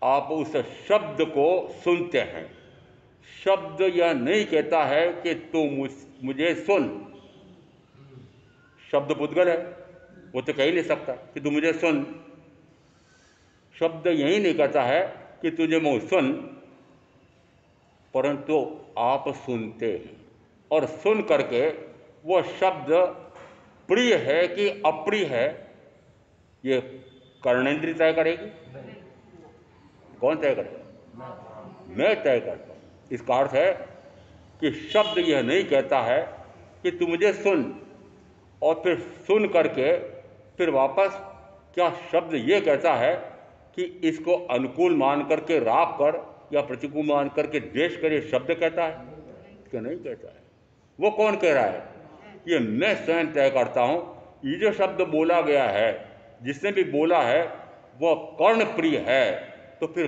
आप उस शब्द को सुनते हैं। शब्द यह नहीं कहता है कि तू मुझे सुन। शब्द पुद्गल है, वो तो कह ही नहीं सकता कि तू मुझे सुन। शब्द यही नहीं कहता है कि तुझे मैं सुन, परंतु आप सुनते हैं, और सुन करके वो शब्द प्रिय है कि अप्रिय है, ये कर्णेंद्रिय तय करेगी। कौन तय करेगा? मैं तय करता हूँ। इसका अर्थ है कि शब्द यह नहीं कहता है कि तू मुझे सुन, और फिर सुन करके फिर वापस क्या शब्द ये कहता है कि इसको अनुकूल मान करके राग कर या प्रतिकूल मान करके द्वेष कर, ये शब्द कहता है? क्या नहीं कहता है। वो कौन कह रहा है? ये मैं स्वयं तय करता हूँ। ये जो शब्द बोला गया है, जिसने भी बोला है वो कर्ण प्रिय है, तो फिर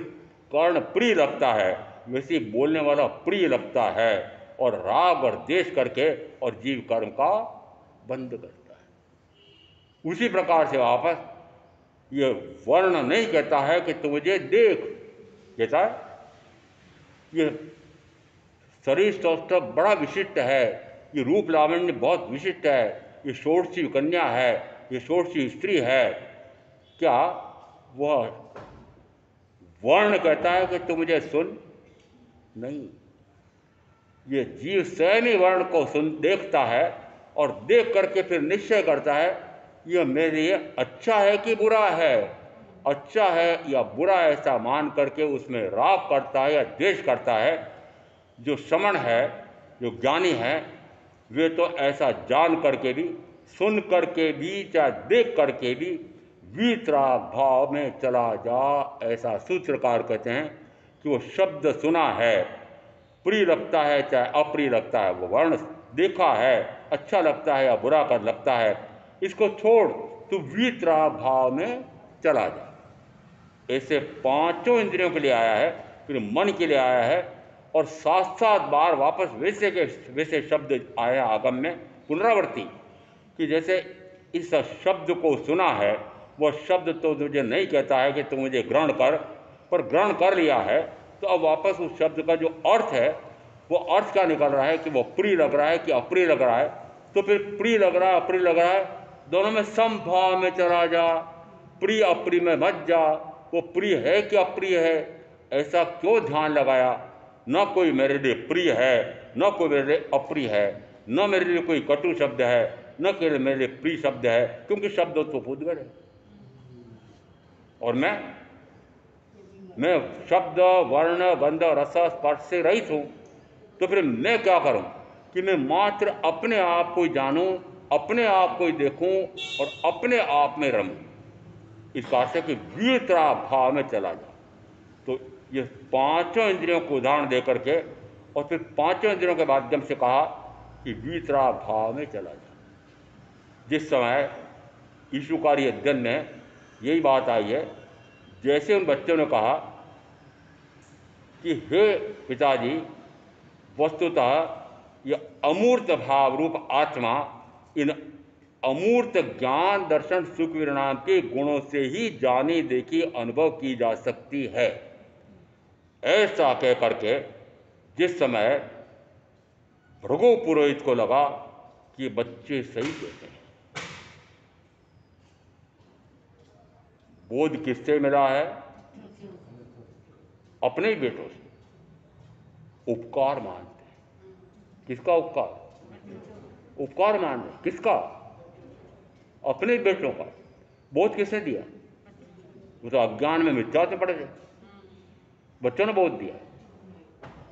कर्ण प्रिय लगता है, वैसे बोलने वाला प्रिय लगता है, और राग और द्वेष करके और जीव कर्म का बंद करता है। उसी प्रकार से वापस ये वर्ण नहीं कहता है कि तू मुझे देख, कहता है ये शरीर सौष्ठव बड़ा विशिष्ट है, ये रूप लावण्य बहुत विशिष्ट है, ये षोडशी कन्या है, ये षोडशी स्त्री है। क्या वह वर्ण कहता है कि तू मुझे सुन? नहीं, ये जीव स्वयं ही वर्ण को देखता है, और देख करके फिर निश्चय करता है यह मेरे लिए अच्छा है कि बुरा है। अच्छा है या बुरा ऐसा मान करके उसमें राग करता है या द्वेष करता है। जो श्रमण है, जो ज्ञानी है, वे तो ऐसा जान करके भी, सुन करके भी, चाहे देख करके भी वीतराग भाव में चला जा। ऐसा सूत्रकार कहते हैं कि वो शब्द सुना है, प्रिय लगता है चाहे अप्रिय लगता है, वो वर्ण देखा है, अच्छा लगता है या बुरा कर लगता है, इसको छोड़, तू वीतराग भाव में चला जा। ऐसे पांचों इंद्रियों के लिए आया है, फिर मन के लिए आया है, और सात सात बार वापस वैसे के वैसे शब्द आया आगम में, पुनरावृत्ति, कि जैसे इस शब्द को सुना है, वह शब्द तो तुझे नहीं कहता है कि तू मुझे ग्रहण कर, पर ग्रहण कर लिया है, तो अब वापस उस शब्द का जो अर्थ है, वो अर्थ क्या निकल रहा है कि वो प्रिय लग रहा है कि अप्रिय लग रहा है। तो फिर प्रिय लग रहा है अप्रिय लग रहा है, दोनों में समभाव में चला जा, प्रिय अप्रिय में मत जा। वो प्रिय है कि अप्रिय है, ऐसा क्यों ध्यान लगाया? न कोई मेरे लिए प्रिय है, न कोई मेरे लिए अप्रिय है, न मेरे लिए कोई कटु शब्द है, न केवल मेरे लिए प्रिय शब्द है, क्योंकि शब्द तो भूतगढ़ है। और मैं शब्द वर्ण गंध रस स्पर्श से रहित हूँ। तो फिर मैं क्या करूँ कि मैं मात्र अपने आप को जानूँ, अपने आप को देखूँ और अपने आप में रहूँ। इसका अर्थ है कि वीतराग भाव में चला जा। तो ये पांचों इंद्रियों को उदाहरण दे करके और फिर पांचों इंद्रियों के माध्यम से कहा कि वीतराग भाव में चला जा। जिस समय ईशुकारी अध्ययन में यही बात आई है, जैसे उन बच्चों ने कहा कि हे पिताजी, वस्तुतः यह अमूर्त भाव रूप आत्मा इन अमूर्त ज्ञान दर्शन सुख विरणाम के गुणों से ही जानी देखी अनुभव की जा सकती है। ऐसा कह करके जिस समय भृगु पुरोहित को लगा कि बच्चे सही कहते हैं, बोध किससे मिला है? अपने ही बेटों से। उपकार मानते हैं। किसका उपकार? उपकार मान रहे किसका? अपने बेटों का। बोध किसने दिया? वो तो अज्ञान में मिथ्या से पड़े थे, बच्चों ने बोध दिया।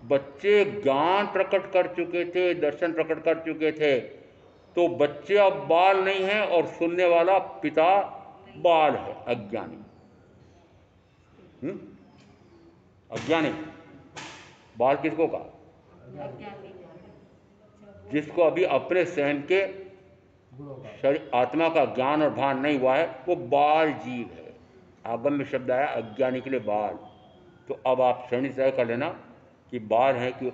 बच्चे ज्ञान प्रकट कर चुके थे, दर्शन प्रकट कर चुके थे, तो बच्चे अब बाल नहीं है और सुनने वाला पिता बाल है, अज्ञानी। अज्ञानी बाल किसको कहा? जिसको अभी अपने स्वयं के शरीर आत्मा का ज्ञान और भान नहीं हुआ है, वो बाल जीव है। आगम में शब्द आया अज्ञानी के लिए बाल। तो अब आप श्रेणी तय कर लेना कि बाल है कि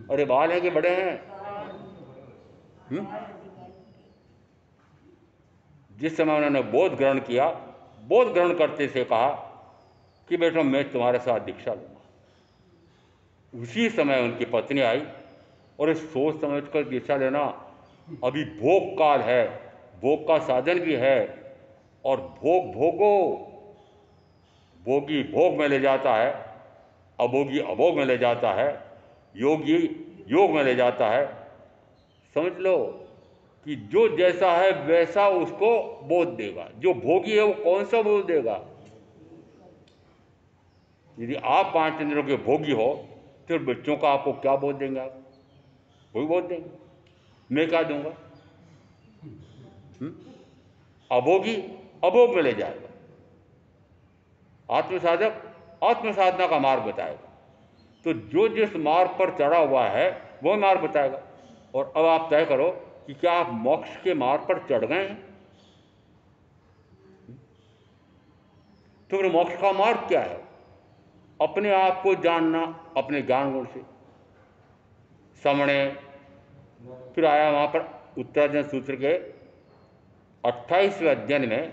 अरे बाल है कि बड़े हैं? जिस समय उन्होंने बोध ग्रहण किया, बोध ग्रहण करते से कहा कि बेटा मैं तुम्हारे साथ दीक्षा लूंगा। उसी समय उनकी पत्नी आई और इस सोच समझ कर दीक्षा लेना, अभी भोग काल है, भोग का साधन भी है, और भोग भोगो, भोगी भोग में ले जाता है, अभोगी अभोग में ले जाता है, योगी योग में ले जाता है। समझ लो कि जो जैसा है वैसा उसको बोध देगा। जो भोगी है वो कौन सा बोध देगा? यदि आप पांच इंद्रियों के भोगी हो, फिर बच्चों का आपको क्या बोध देंगे? आप वही बोध देंगे। मैं क्या दूंगा? अभोगी अभोग में ले जाएगा, आत्मसाधक आत्मसाधना का मार्ग बताएगा। तो जो जिस मार्ग पर चढ़ा हुआ है वो मार्ग बताएगा। और अब आप तय करो कि क्या आप मोक्ष के मार्ग पर चढ़ गए हैं? तो फिर मोक्ष का मार्ग क्या है? अपने आप को जानना अपने ज्ञान गुण से। समणे फिर आया वहां पर उत्तरार्जन सूत्र के 28वें अध्ययन में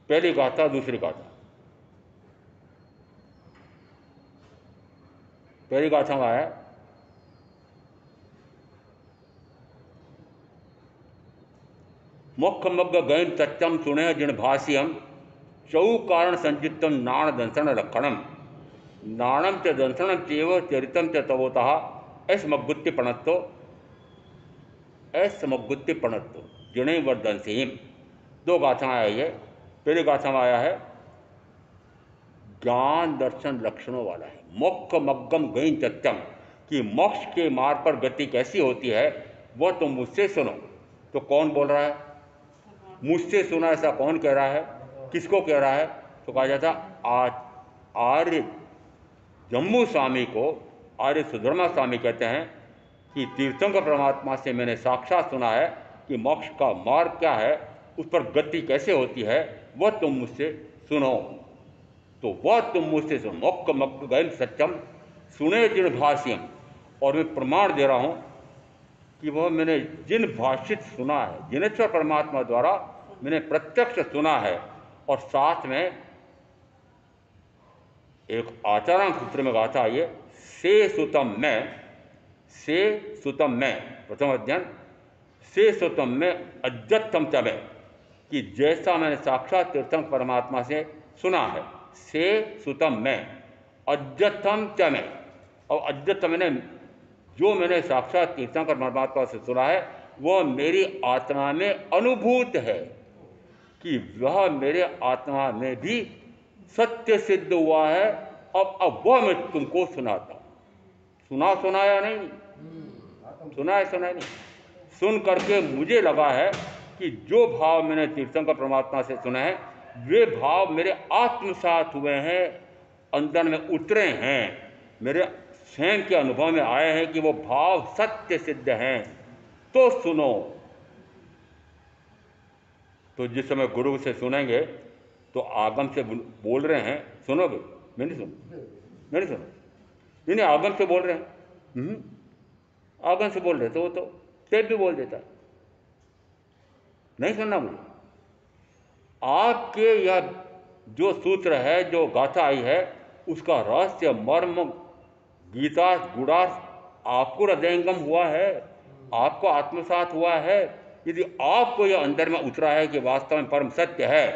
पहली गाथा दूसरी गाथा। पहली गाथा में आया मुख मग्ग गैन तच्चम सुने जिण भाष्यम चौ कारण संचितम नाण दंसन लक्षणम नाणम च दंसनम चेव चरितम च तवोतः ऐसमगुत्य पणत्तो ऐसमगुत्य पणत्तो जिणे वर्धनसीम। दो गाथाएं आई है। पहली गाथा में आया है ज्ञान दर्शन लक्षणों वाला है, मुख मग्गम गैन तच्चम, कि मोक्ष के मार्ग पर गति कैसी होती है वह तुम मुझसे सुनो। तो कौन बोल रहा है? मुझसे सुना, ऐसा कौन कह रहा है? किसको कह रहा है? तो कहा जाता आर्य जम्मू स्वामी को आर्य सुधर्मा स्वामी कहते हैं कि तीर्थंकर परमात्मा से मैंने साक्षात सुना है कि मोक्ष का मार्ग क्या है, उस पर गति कैसे होती है, वह तुम मुझसे सुनो। तो वह तुम मुझसे सुनो, मोक्ष मक्क गैन सत्यम सुने जिन भाष्यम। और मैं प्रमाण दे रहा हूं कि वह मैंने जिन भाषित सुना है, जिनेश्वर परमात्मा द्वारा मैंने प्रत्यक्ष सुना है। और साथ में एक आचारांक सूत्र में गाथा आई है, से सुतम में प्रथम अध्ययन, से सुतम में अज्जतम च में, कि जैसा मैंने साक्षात तीर्थंकर परमात्मा से सुना है, से सुतम में अज्जतम च में। और अज्जतम मैंने जो मैंने साक्षात तीर्थंकर परमात्मा से सुना है वह मेरी आत्मा में अनुभूत है, कि वह मेरे आत्मा में भी सत्य सिद्ध हुआ है। अब वह मैं तुमको सुनाता हूँ। सुनाया नहीं, सुनाया नहीं, सुन करके मुझे लगा है कि जो भाव मैंने तीर्थंकर परमात्मा से सुना है वे भाव मेरे आत्मसात हुए हैं, अंदर में उतरे हैं, मेरे स्वयं के अनुभव में आए हैं कि वो भाव सत्य सिद्ध हैं। तो सुनो। तो जिस समय गुरु से सुनेंगे तो आगम से बोल रहे हैं, सुनोगे? मैंने सुनो, नहीं आगम से बोल रहे हैं, आगम से बोल रहे तो वो तो टेप भी बोल देता, नहीं सुनना मुझे। आपके यह जो सूत्र है, जो गाथा आई है, उसका रहस्य मर्म गीता गुणार्थ आपको हृदयंगम हुआ है, आपको आत्मसात हुआ है। यदि आपको यह अंदर में उतरा है कि वास्तव में परम सत्य है,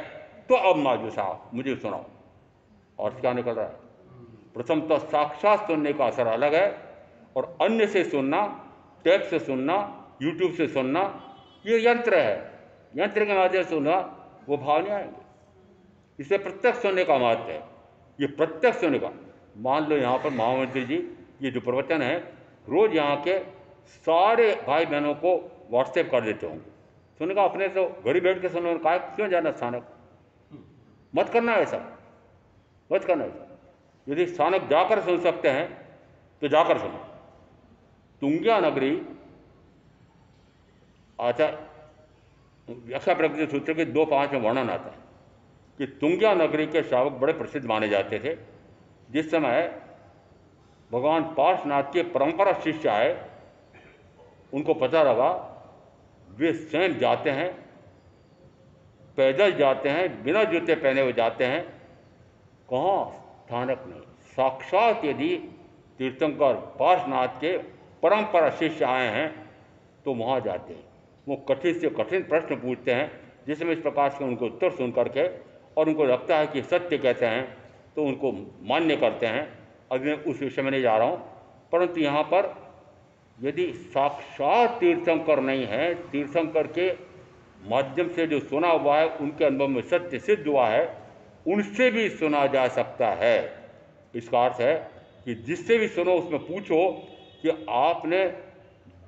तो अब माजू साहब मुझे सुनाओ। और क्या निकल रहा है? प्रथम तो साक्षात सुनने का असर अलग है, और अन्य से सुनना, टेप से सुनना, यूट्यूब से सुनना, ये यंत्र है। यंत्र के माध्यम से सुनना वो भाव नहीं आएंगे। इसे प्रत्यक्ष सुनने का महत्व है। ये प्रत्यक्ष सुनने का, मान लो यहाँ पर महामंत्री जी ये जो प्रवचन है रोज यहाँ के सारे भाई बहनों को व्हाट्सएप कर देते होंगे, सुनने का अपने तो घर ही बैठ के सुनो, कहा क्यों जाना स्थानक? मत करना ऐसा, मत करना ऐसा। यदि स्थानक जाकर सुन सकते हैं तो जाकर सुनो। तुंग्या नगरी यक्षा प्रकृति सूत्र के 2:5 में वर्णन आता है कि तुंग्या नगरी के श्रावक बड़े प्रसिद्ध माने जाते थे। जिस समय भगवान पार्श्वनाथ के परंपरा शिष्य आए, उनको पता लगा, वे स्वयं जाते हैं, पैदल जाते हैं, बिना जूते पहने हुए जाते हैं, कहाँ स्थानक नहीं, साक्षात यदि तीर्थंकर पार्श्वनाथ के परंपरा शिष्य आए हैं तो वहाँ जाते हैं। वो कठिन से कठिन प्रश्न पूछते हैं, जिसमें इस प्रकार से उनको उत्तर सुन करके और उनको लगता है कि सत्य कहते हैं तो उनको मान्य करते हैं। अभी मैं उस विषय में नहीं जा रहा हूँ, परंतु यहाँ पर यदि साक्षात तीर्थंकर नहीं है, तीर्थंकर के माध्यम से जो सुना हुआ है, उनके अनुभव में सत्य सिद्ध हुआ है, उनसे भी सुना जा सकता है। इसका अर्थ है कि जिससे भी सुनो उसमें पूछो कि आपने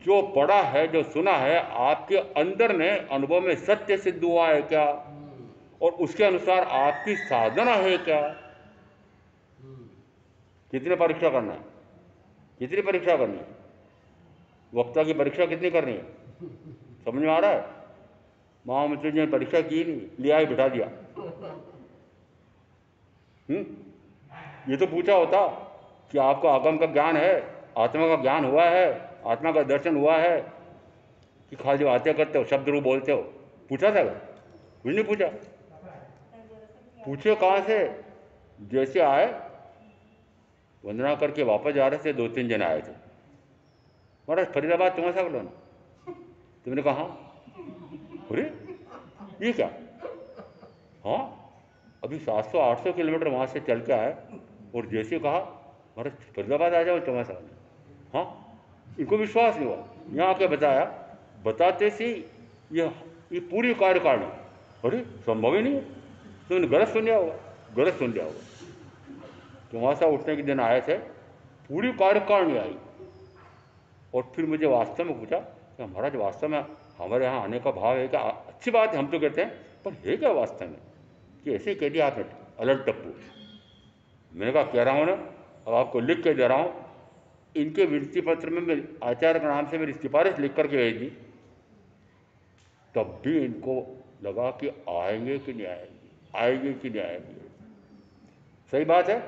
जो पढ़ा है, जो सुना है, आपके अंदर में अनुभव में सत्य सिद्ध हुआ है क्या, और उसके अनुसार आपकी साधना है क्या। कितनी परीक्षा करना है, कितनी परीक्षा करनी है, वक्ता की परीक्षा कितनी करनी है, समझ में आ रहा है? महामंत्री जी ने परीक्षा की नहीं, लिया ही बिठा दिया। ये तो पूछा होता कि आपको आगम का ज्ञान है, आत्मा का ज्ञान हुआ है, आत्मा का दर्शन हुआ है, कि खाली बातें करते हो, शब्द रूप बोलते हो। पूछा था? कुछ नहीं पूछा। पूछे कहाँ से? जैसे आए वंदना करके वापस जा रहे थे, 2-3 जन आए थे, महाराज फरीदाबाद तुम्हारे साथ लो ना। तुमने कहा अरे ये क्या, हाँ अभी 700-800 किलोमीटर वहाँ से चल के आए, और जैसे कहा महाराज फरीदाबाद आ जाओ तुम्हारे साथ। हाँ, इनको विश्वास नहीं हुआ। यहाँ आके बताया, बताते सी ये पूरी कार्यकारिणी, अरे संभव ही नहीं है, तुमने गलत सुन लिया होगा, गलत सुन लिया होगा। तो वहाँ से उठने के दिन आए थे, पूरी कार्यकारिणी आई, और फिर मुझे वास्तव में पूछा कि महाराज वास्तव में हमारे यहाँ आने का भाव है क्या? अच्छी बात है, हम तो कहते हैं, पर है क्या वास्तव में कि ऐसे कह दिया आपने अलर्ट टप्पू? मैंने कहा कह रहा हूँ ना, अब आपको लिख के दे रहा हूँ। इनके विनती पत्र में मैं आचार्य के नाम से मेरी सिफारिश लिख करके भेज दी, तब भी इनको लगा कि आएंगे कि नहीं आएंगे, आएंगे कि नहीं आएंगे। सही बात है।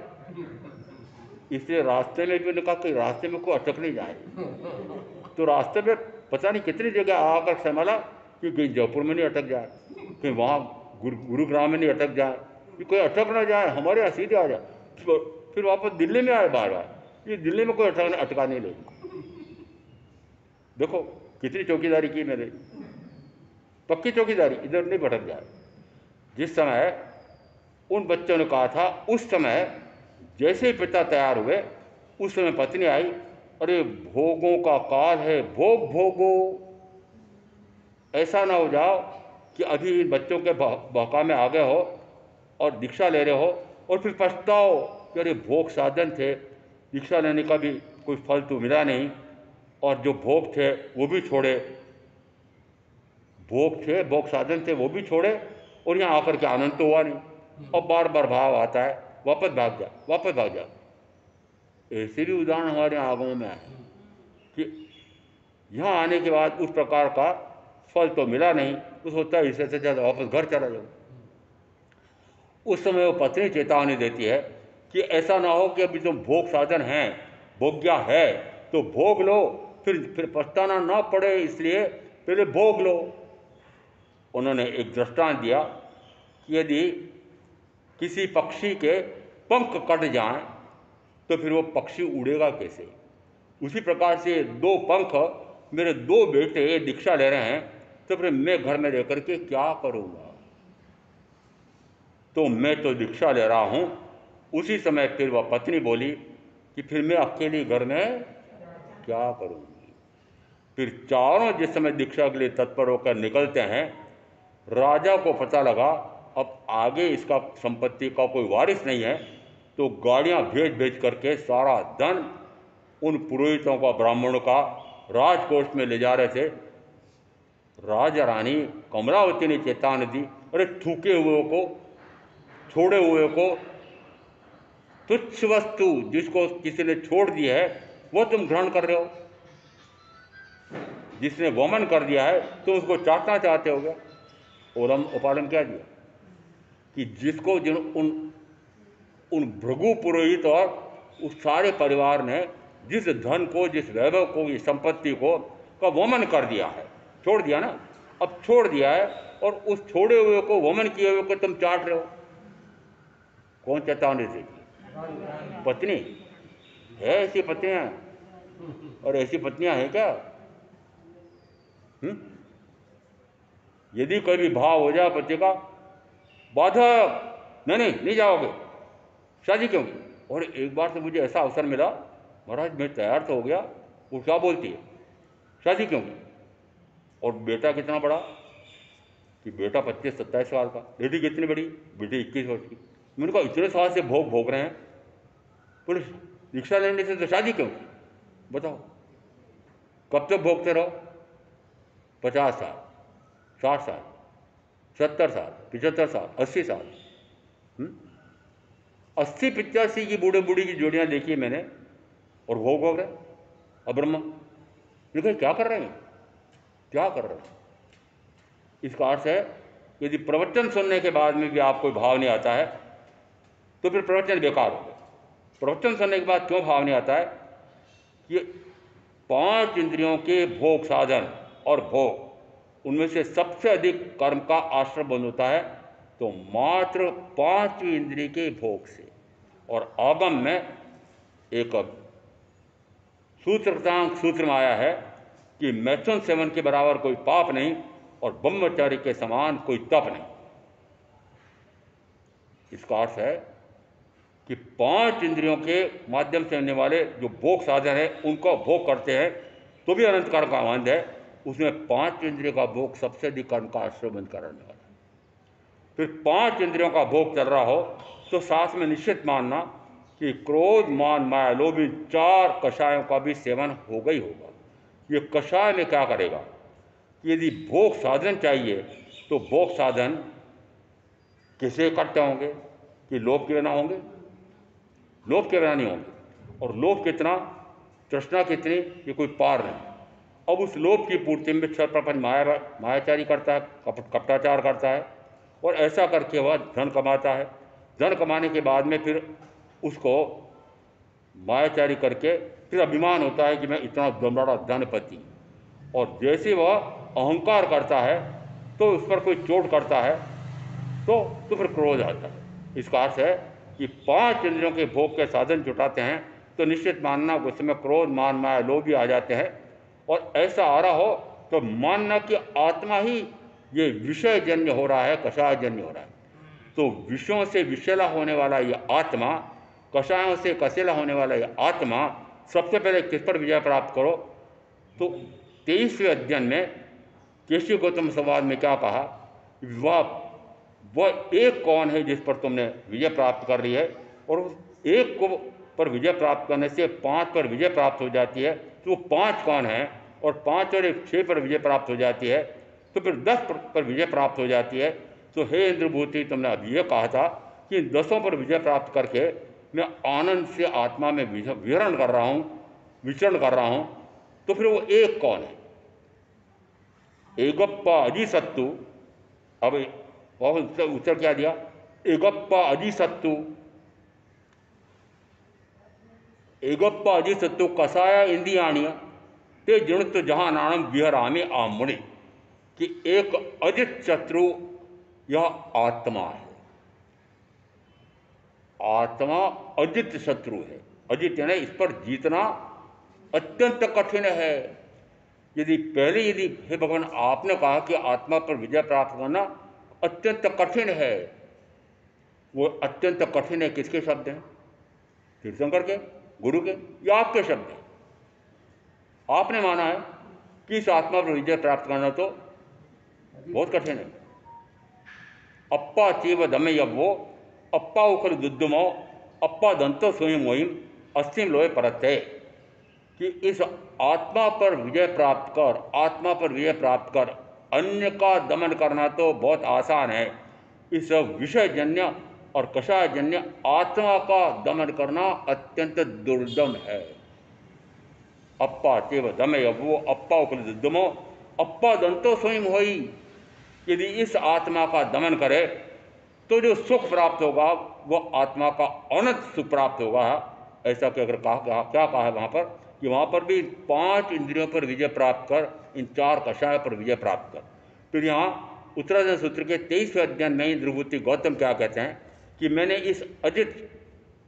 इसलिए रास्ते में भी उन्होंने कहा कि रास्ते में कोई अटक नहीं जाए। तो रास्ते में पता नहीं कितनी जगह आकर संभाला कि कहीं जयपुर में नहीं अटक जाए, कहीं वहाँ गुरुग्राम में नहीं अटक जाए, कि कोई अटक ना जाए, हमारे यहाँ सीधे आ जाए। फिर वापस दिल्ली में आए बार बार, ये दिल्ली में कोई अटका नहीं लेगी। देखो कितनी चौकीदारी की मैंने, पक्की चौकीदारी, इधर नहीं भटक जाए। जिस समय उन बच्चों ने कहा था, उस समय जैसे ही पिता तैयार हुए, उस समय पत्नी आई, अरे भोगों का काल है, भोग भोगो, ऐसा ना हो जाओ कि अभी इन बच्चों के बहका में आ गए हो और दीक्षा ले रहे हो और फिर पछताओ कि अरे भोग साधन थे, दीक्षा लेने का भी कोई फल तो मिला नहीं, और जो भोग थे वो भी छोड़े, भोग थे, भोग साधन थे, वो भी छोड़े, और यहाँ आकर के आनंद तो हुआ नहीं। और बार बार भाव आता है, वापस भाग जा, वापस भाग जा। ऐसे भी उदाहरण हमारे यहाँ आगमों में आए कि यहाँ आने के बाद उस प्रकार का फल तो मिला नहीं, तो सोचता है इससे ज़्यादा वापस घर चला जाओ। उस समय वो पत्नी चेतावनी देती है कि ऐसा ना हो कि अभी तुम भोग साधन हैं, भोग्या है तो भोग लो, फिर पछताना ना पड़े, इसलिए पहले भोग लो। उन्होंने एक दृष्टांत दिया कि यदि किसी पक्षी के पंख कट जाएं तो फिर वो पक्षी उड़ेगा कैसे? उसी प्रकार से दो पंख, मेरे दो बेटे दीक्षा ले रहे हैं, तो फिर मैं घर में रह करके क्या करूँगा? तो मैं तो दीक्षा ले रहा हूँ। उसी समय फिर वह पत्नी बोली कि फिर मैं अकेली घर में क्या करूँगी? फिर चारों जिस समय दीक्षा के लिए तत्पर होकर निकलते हैं, राजा को पता लगा अब आगे इसका संपत्ति का कोई वारिस नहीं है, तो गाड़ियाँ भेज भेज करके सारा धन उन पुरोहितों का, ब्राह्मणों का राजकोष में ले जा रहे थे। राजा रानी कमलावती ने चेतावनी दी, अरे थूके हुए को, छोड़े हुए को, तुच्छ वस्तु जिसको किसी ने छोड़ दिया है वो तुम ग्रहण कर रहे हो, जिसने वमन कर दिया है तुम उसको चाटना चाहते हो। और हम उपालन क्या दिया कि जिसको जिन उन भृगु पुरोहित और उस सारे परिवार ने जिस धन को, जिस वैभव को, इस संपत्ति को का वमन कर दिया है, छोड़ दिया ना, अब छोड़ दिया है, और उस छोड़े हुए को, वमन किए हुए को तुम चाट रहे हो। कौन चेतावनी देगी? पत्नी है। ऐसी पत्नियां, और ऐसी पत्नियां हैं क्या? यदि कोई भी भाव हो जाए पति का, बाधक, नहीं जाओगे, शादी क्यों की? और एक बार तो मुझे ऐसा अवसर मिला, महाराज मैं तैयार तो हो गया, वो क्या बोलती है, शादी क्यों की? और बेटा कितना बड़ा, कि बेटा 25-27 साल का, बेटी कितनी बड़ी, बेटी 21 वर्ष की। मैंने कहा इतने साल से भोग रहे हैं, पुलिस दीक्षा लेने से तो शादी क्यों की? बताओ कब तक भोगते रहो? 50 साल, 60 साल, 70 साल, 75 साल, 80 साल। 80-85 की बूढ़े बूढ़ी की जोड़ियां देखी मैंने, और भोग रहे अब्रह्म। देखो क्या कर रहे हैं, क्या कर रहे हैं? इसका अर्थ है यदि प्रवचन सुनने के बाद में भी आपको भाव नहीं आता है तो फिर प्रवचन बेकार हो गया। प्रवचन सुनने के बाद क्यों भाव नहीं आता है कि 5 इंद्रियों के भोग साधन और भोग, उनमें से सबसे अधिक कर्म का आश्रय बंद होता है तो मात्र 5वीं इंद्रिय के भोग से। और आगम में एक सूत्र में आया है कि मैथुन सेवन के बराबर कोई पाप नहीं और ब्रह्मचारी के समान कोई तप नहीं। इसका अर्थ है कि 5 इंद्रियों के माध्यम से होने वाले जो भोग साधन है उनको भोग करते हैं तो भी अनंत कर्म का आनंद है, उसमें 5 इंद्रियों का भोग सबसे अधिक कर्म का आश्रय बंद करने वाला है। फिर 5 इंद्रियों का भोग चल रहा हो तो साथ में निश्चित मानना कि क्रोध, मान, माया, लोभ, 4 कषायों का भी सेवन होगा ही होगा। ये कषाय में क्या करेगा कि यदि भोग साधन चाहिए तो भोग साधन कैसे इकट्ठे होंगे कि लोभ के बिना होंगे? लोभ के बिना नहीं होंगे। और लोभ कितना, तृष्णा कितनी, ये कोई पार नहीं। अब उस लोभ की पूर्ति में छल प्रपंच मायाचारी करता है, कपटाचार करता है, और ऐसा करके वह धन कमाता है। धन कमाने के बाद में फिर उसको मायाचारी करके फिर अभिमान होता है कि मैं इतना बड़ा धनपति। और जैसे वह अहंकार करता है तो उस पर कोई चोट करता है तो फिर क्रोध आता है। इसका अर्थ है कि 5 इंद्रियों के भोग के साधन जुटाते हैं तो निश्चित मानना उस समय क्रोध, मान, माया, लोभ भी आ जाते हैं। और ऐसा आ रहा हो तो मानना कि आत्मा ही ये विषय जन्य हो रहा है, कषाय जन्य हो रहा है। तो विषयों से विषैला होने वाला ये आत्मा, कषायों से कसेला होने वाला ये आत्मा, सबसे पहले किस पर विजय प्राप्त करो? तो 23वें अध्ययन में केशव गौतम संवाद में क्या कहा? वह एक कौन है जिस पर तुमने विजय प्राप्त कर ली है? और उस एक को पर विजय प्राप्त करने से 5 पर विजय प्राप्त हो जाती है। तो वो 5 कौन है? और 5 और 1 6 पर विजय प्राप्त हो जाती है, तो फिर 10 पर विजय प्राप्त हो जाती है। तो हे इंद्रभूति, तुमने अभी ये कहा था कि इन 10 पर विजय प्राप्त करके मैं आनंद से आत्मा में विहरण कर रहा हूँ, विचरण कर रहा हूँ। तो फिर वो एक कौन है? एकप्पा अजिसत्तु। अब उत्तर क्या दिया? एकप्पा अजिसत्तु, एकप्पा अजिसत्तु कसाय इंद्रियाणि ते जणुत जहाँ नाणम विहरामि आमुनि। कि एक अजित शत्रु यह आत्मा है। आत्मा अजित शत्रु है। अजित यानी इस पर जीतना अत्यंत कठिन है। यदि हे भगवान आपने कहा कि आत्मा पर विजय प्राप्त करना अत्यंत कठिन है, वो अत्यंत कठिन है किसके शब्द हैं? तीर्थंकर के, गुरु के, या आपके शब्द हैं? आपने माना है कि इस आत्मा पर विजय प्राप्त करना तो बहुत कठिन है। अप्पा चीव दमे यव्वो अप्पा उखल दुद्दुमो अप्पा दंतो स्वयं वहीम अस्थिम लोहे परत्ते। कि इस आत्मा पर विजय प्राप्त कर, आत्मा पर विजय प्राप्त कर, अन्य का दमन करना तो बहुत आसान है। इस विषयजन्य और कषायजन्य आत्मा का दमन करना अत्यंत दुर्दम है। अप्पा चेव दमे वो अप्पा उखल दुद्दुमो अप्पा दंतो स्वयं होई। यदि इस आत्मा का दमन करे तो जो सुख प्राप्त होगा वह आत्मा का अनंत सुख प्राप्त होगा। ऐसा कि अगर क्या कहा है वहाँ पर कि वहाँ पर भी 5 इंद्रियों पर विजय प्राप्त कर, इन 4 कषाय पर विजय प्राप्त कर। फिर यहाँ उत्तराधन सूत्र के 23वें अध्ययन में इंद्रभूति गौतम क्या कहते हैं कि मैंने इस अजित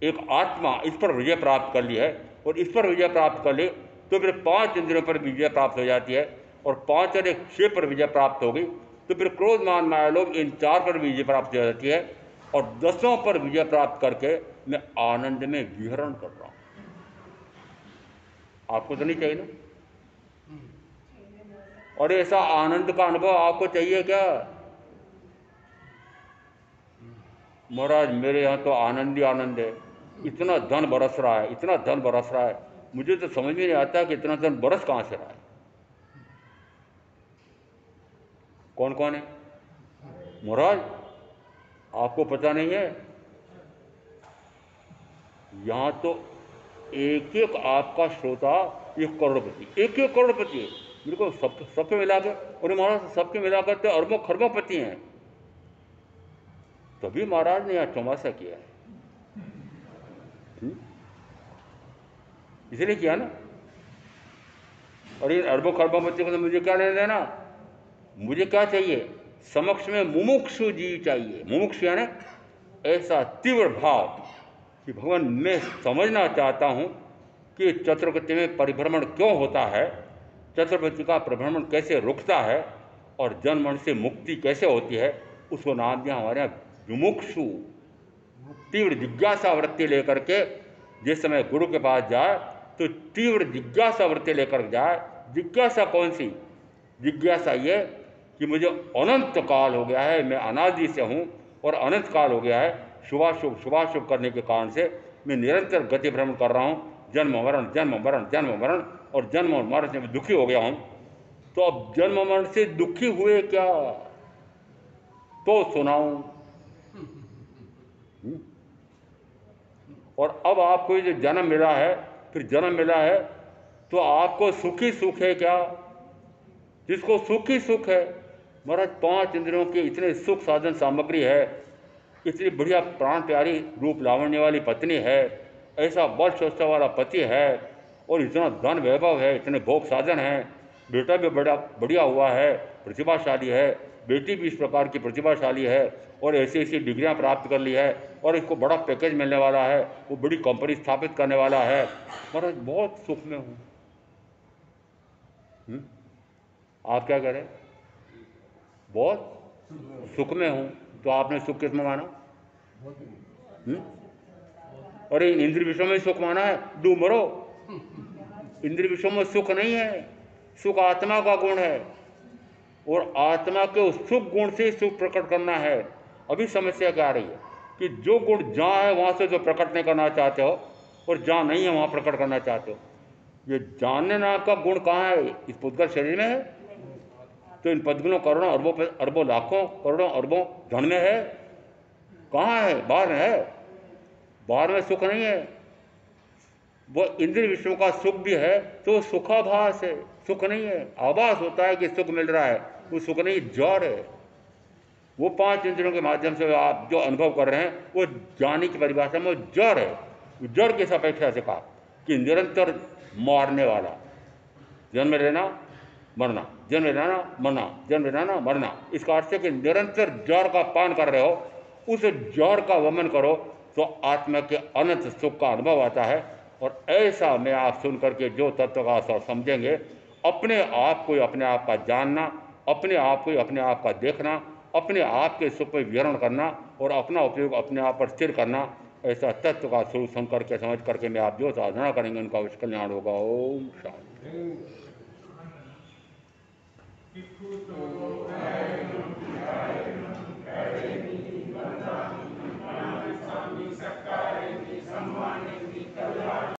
एक आत्मा, इस पर विजय प्राप्त कर ली है, और इस पर विजय प्राप्त कर ली तो फिर 5 इंद्रियों पर विजय प्राप्त हो जाती है, और 5 और 1 6 पर विजय प्राप्त होगी तो फिर क्रोध, मान, माया, लोभ इन 4 पर विजय प्राप्त हो जाती है, और 10 पर विजय प्राप्त करके मैं आनंद में विहरण कर रहा हूँ। आपको तो नहीं चाहिए ना? और ऐसा आनंद का अनुभव आपको चाहिए क्या? महाराज मेरे यहाँ तो आनंद ही आनंद है, इतना धन बरस रहा है, इतना धन बरस रहा है, मुझे तो समझ में नहीं आता कि इतना धन बरस कहाँ से रहा है। कौन कौन है? महाराज आपको पता नहीं है, यहाँ तो एक एक आपका श्रोता 1 करोड़पति, एक करोड़पति है। मेरे को सबके मिलाकर, और महाराज सबके मिलाकर तो अरबों खरबों-पति हैं। तभी महाराज ने यहाँ चौमासा किया है। इसलिए किया ना। और इन अरबों खरबों-पति को तो मुझे क्या लेना देना? मुझे क्या चाहिए? समक्ष में मुमुक्षु जीव चाहिए। मुमुक्षु यानी ऐसा तीव्र भाव कि भगवान मैं समझना चाहता हूँ कि चतुर्गति में परिभ्रमण क्यों होता है, चतुर्गति का परिभ्रमण कैसे रुकता है, और जन्म मरण से मुक्ति कैसे होती है। उसको नाम दिया हमारे यहाँ मुमुक्षु। तीव्र जिज्ञासा वृत्ति लेकर के जिस समय गुरु के पास जाए तो तीव्र जिज्ञासा वृत्ति लेकर जाए। जिज्ञासा कौन सी? जिज्ञासा ये कि मुझे अनंत काल हो गया है, मैं अनादि से हूँ और अनंत काल हो गया है, शुभाशुभ करने के कारण से मैं निरंतर गति भ्रमण कर रहा हूँ, जन्म मरण जन्म मरण जन्म मरण, और जन्म और मरण से मैं दुखी हो गया हूँ, तो अब जन्म मरण से दुखी हुए क्या तो सुनाऊं। और अब आपको ये जो जन्म मिला है, फिर जन्म मिला है, तो आपको सुखी सुख है क्या? जिसको सुखी सुख है, महाराज 5 इंद्रियों के इतने सुख साधन सामग्री है, इतनी बढ़िया प्राण प्यारी रूप लावण्य वाली पत्नी है, ऐसा बल शौर्य वाला पति है, और इतना धन वैभव है, इतने भोग साधन हैं, बेटा भी बड़ा बढ़िया हुआ है, प्रतिभाशाली है, बेटी भी इस प्रकार की प्रतिभाशाली है, और ऐसी ऐसी डिग्रियां प्राप्त कर ली है, और इसको बड़ा पैकेज मिलने वाला है, वो बड़ी कंपनी स्थापित करने वाला है। महाराज बहुत सुख में हूँ। आप क्या करें? बहुत सुख में हूँ। तो आपने सुख किस में माना? अरे इंद्रिय विषयों में सुख माना है, डूब मरो। इंद्रिय विषयों में सुख नहीं है, सुख आत्मा का गुण है, और आत्मा के उस सुख गुण से सुख प्रकट करना है। अभी समस्या क्या आ रही है कि जो गुण जहाँ है वहाँ से जो प्रकट नहीं करना चाहते हो, और जहाँ नहीं है वहाँ प्रकट करना चाहते हो। ये जानने नाम का गुण कहाँ है? इस पुद्गल शरीर में है। तो इन पद्गुणों करोड़ों अरबों अरबों लाखों करोड़ों अरबों धन में है। कहाँ है? बाहर में है। बाहर में सुख नहीं है। वो इंद्रिय विषयों का सुख भी है तो सुखाभास है, सुख नहीं है। आभास होता है कि सुख मिल रहा है, वो सुख नहीं, जड़ है। वो 5 इंद्रियों के माध्यम से आप जो अनुभव कर रहे हैं, वो जाने की परिभाषा में जड़ है। जड़ किस अपेक्षा से कहा कि निरंतर मारने वाला, जन्म लेना मरना, जन्म लेना मरना, जन्म लेना मरना। इसका अर्थ है कि निरंतर जड़ का पान कर रहे हो, उस जड़ का वमन करो तो आत्मा के अनंत सुख का अनुभव आता है। और ऐसा में आप सुन करके जो तत्व का असर समझेंगे, अपने आप को अपने आप का जानना, अपने आप को अपने आप का देखना, अपने आप के सुख में विहरण करना, और अपना उपयोग अपने आप पर स्थिर करना, ऐसा तत्व का स्वरूप सुन करके समझ करके में आप जो साधना करेंगे उनका उस कल्याण होगा। ओम शांति।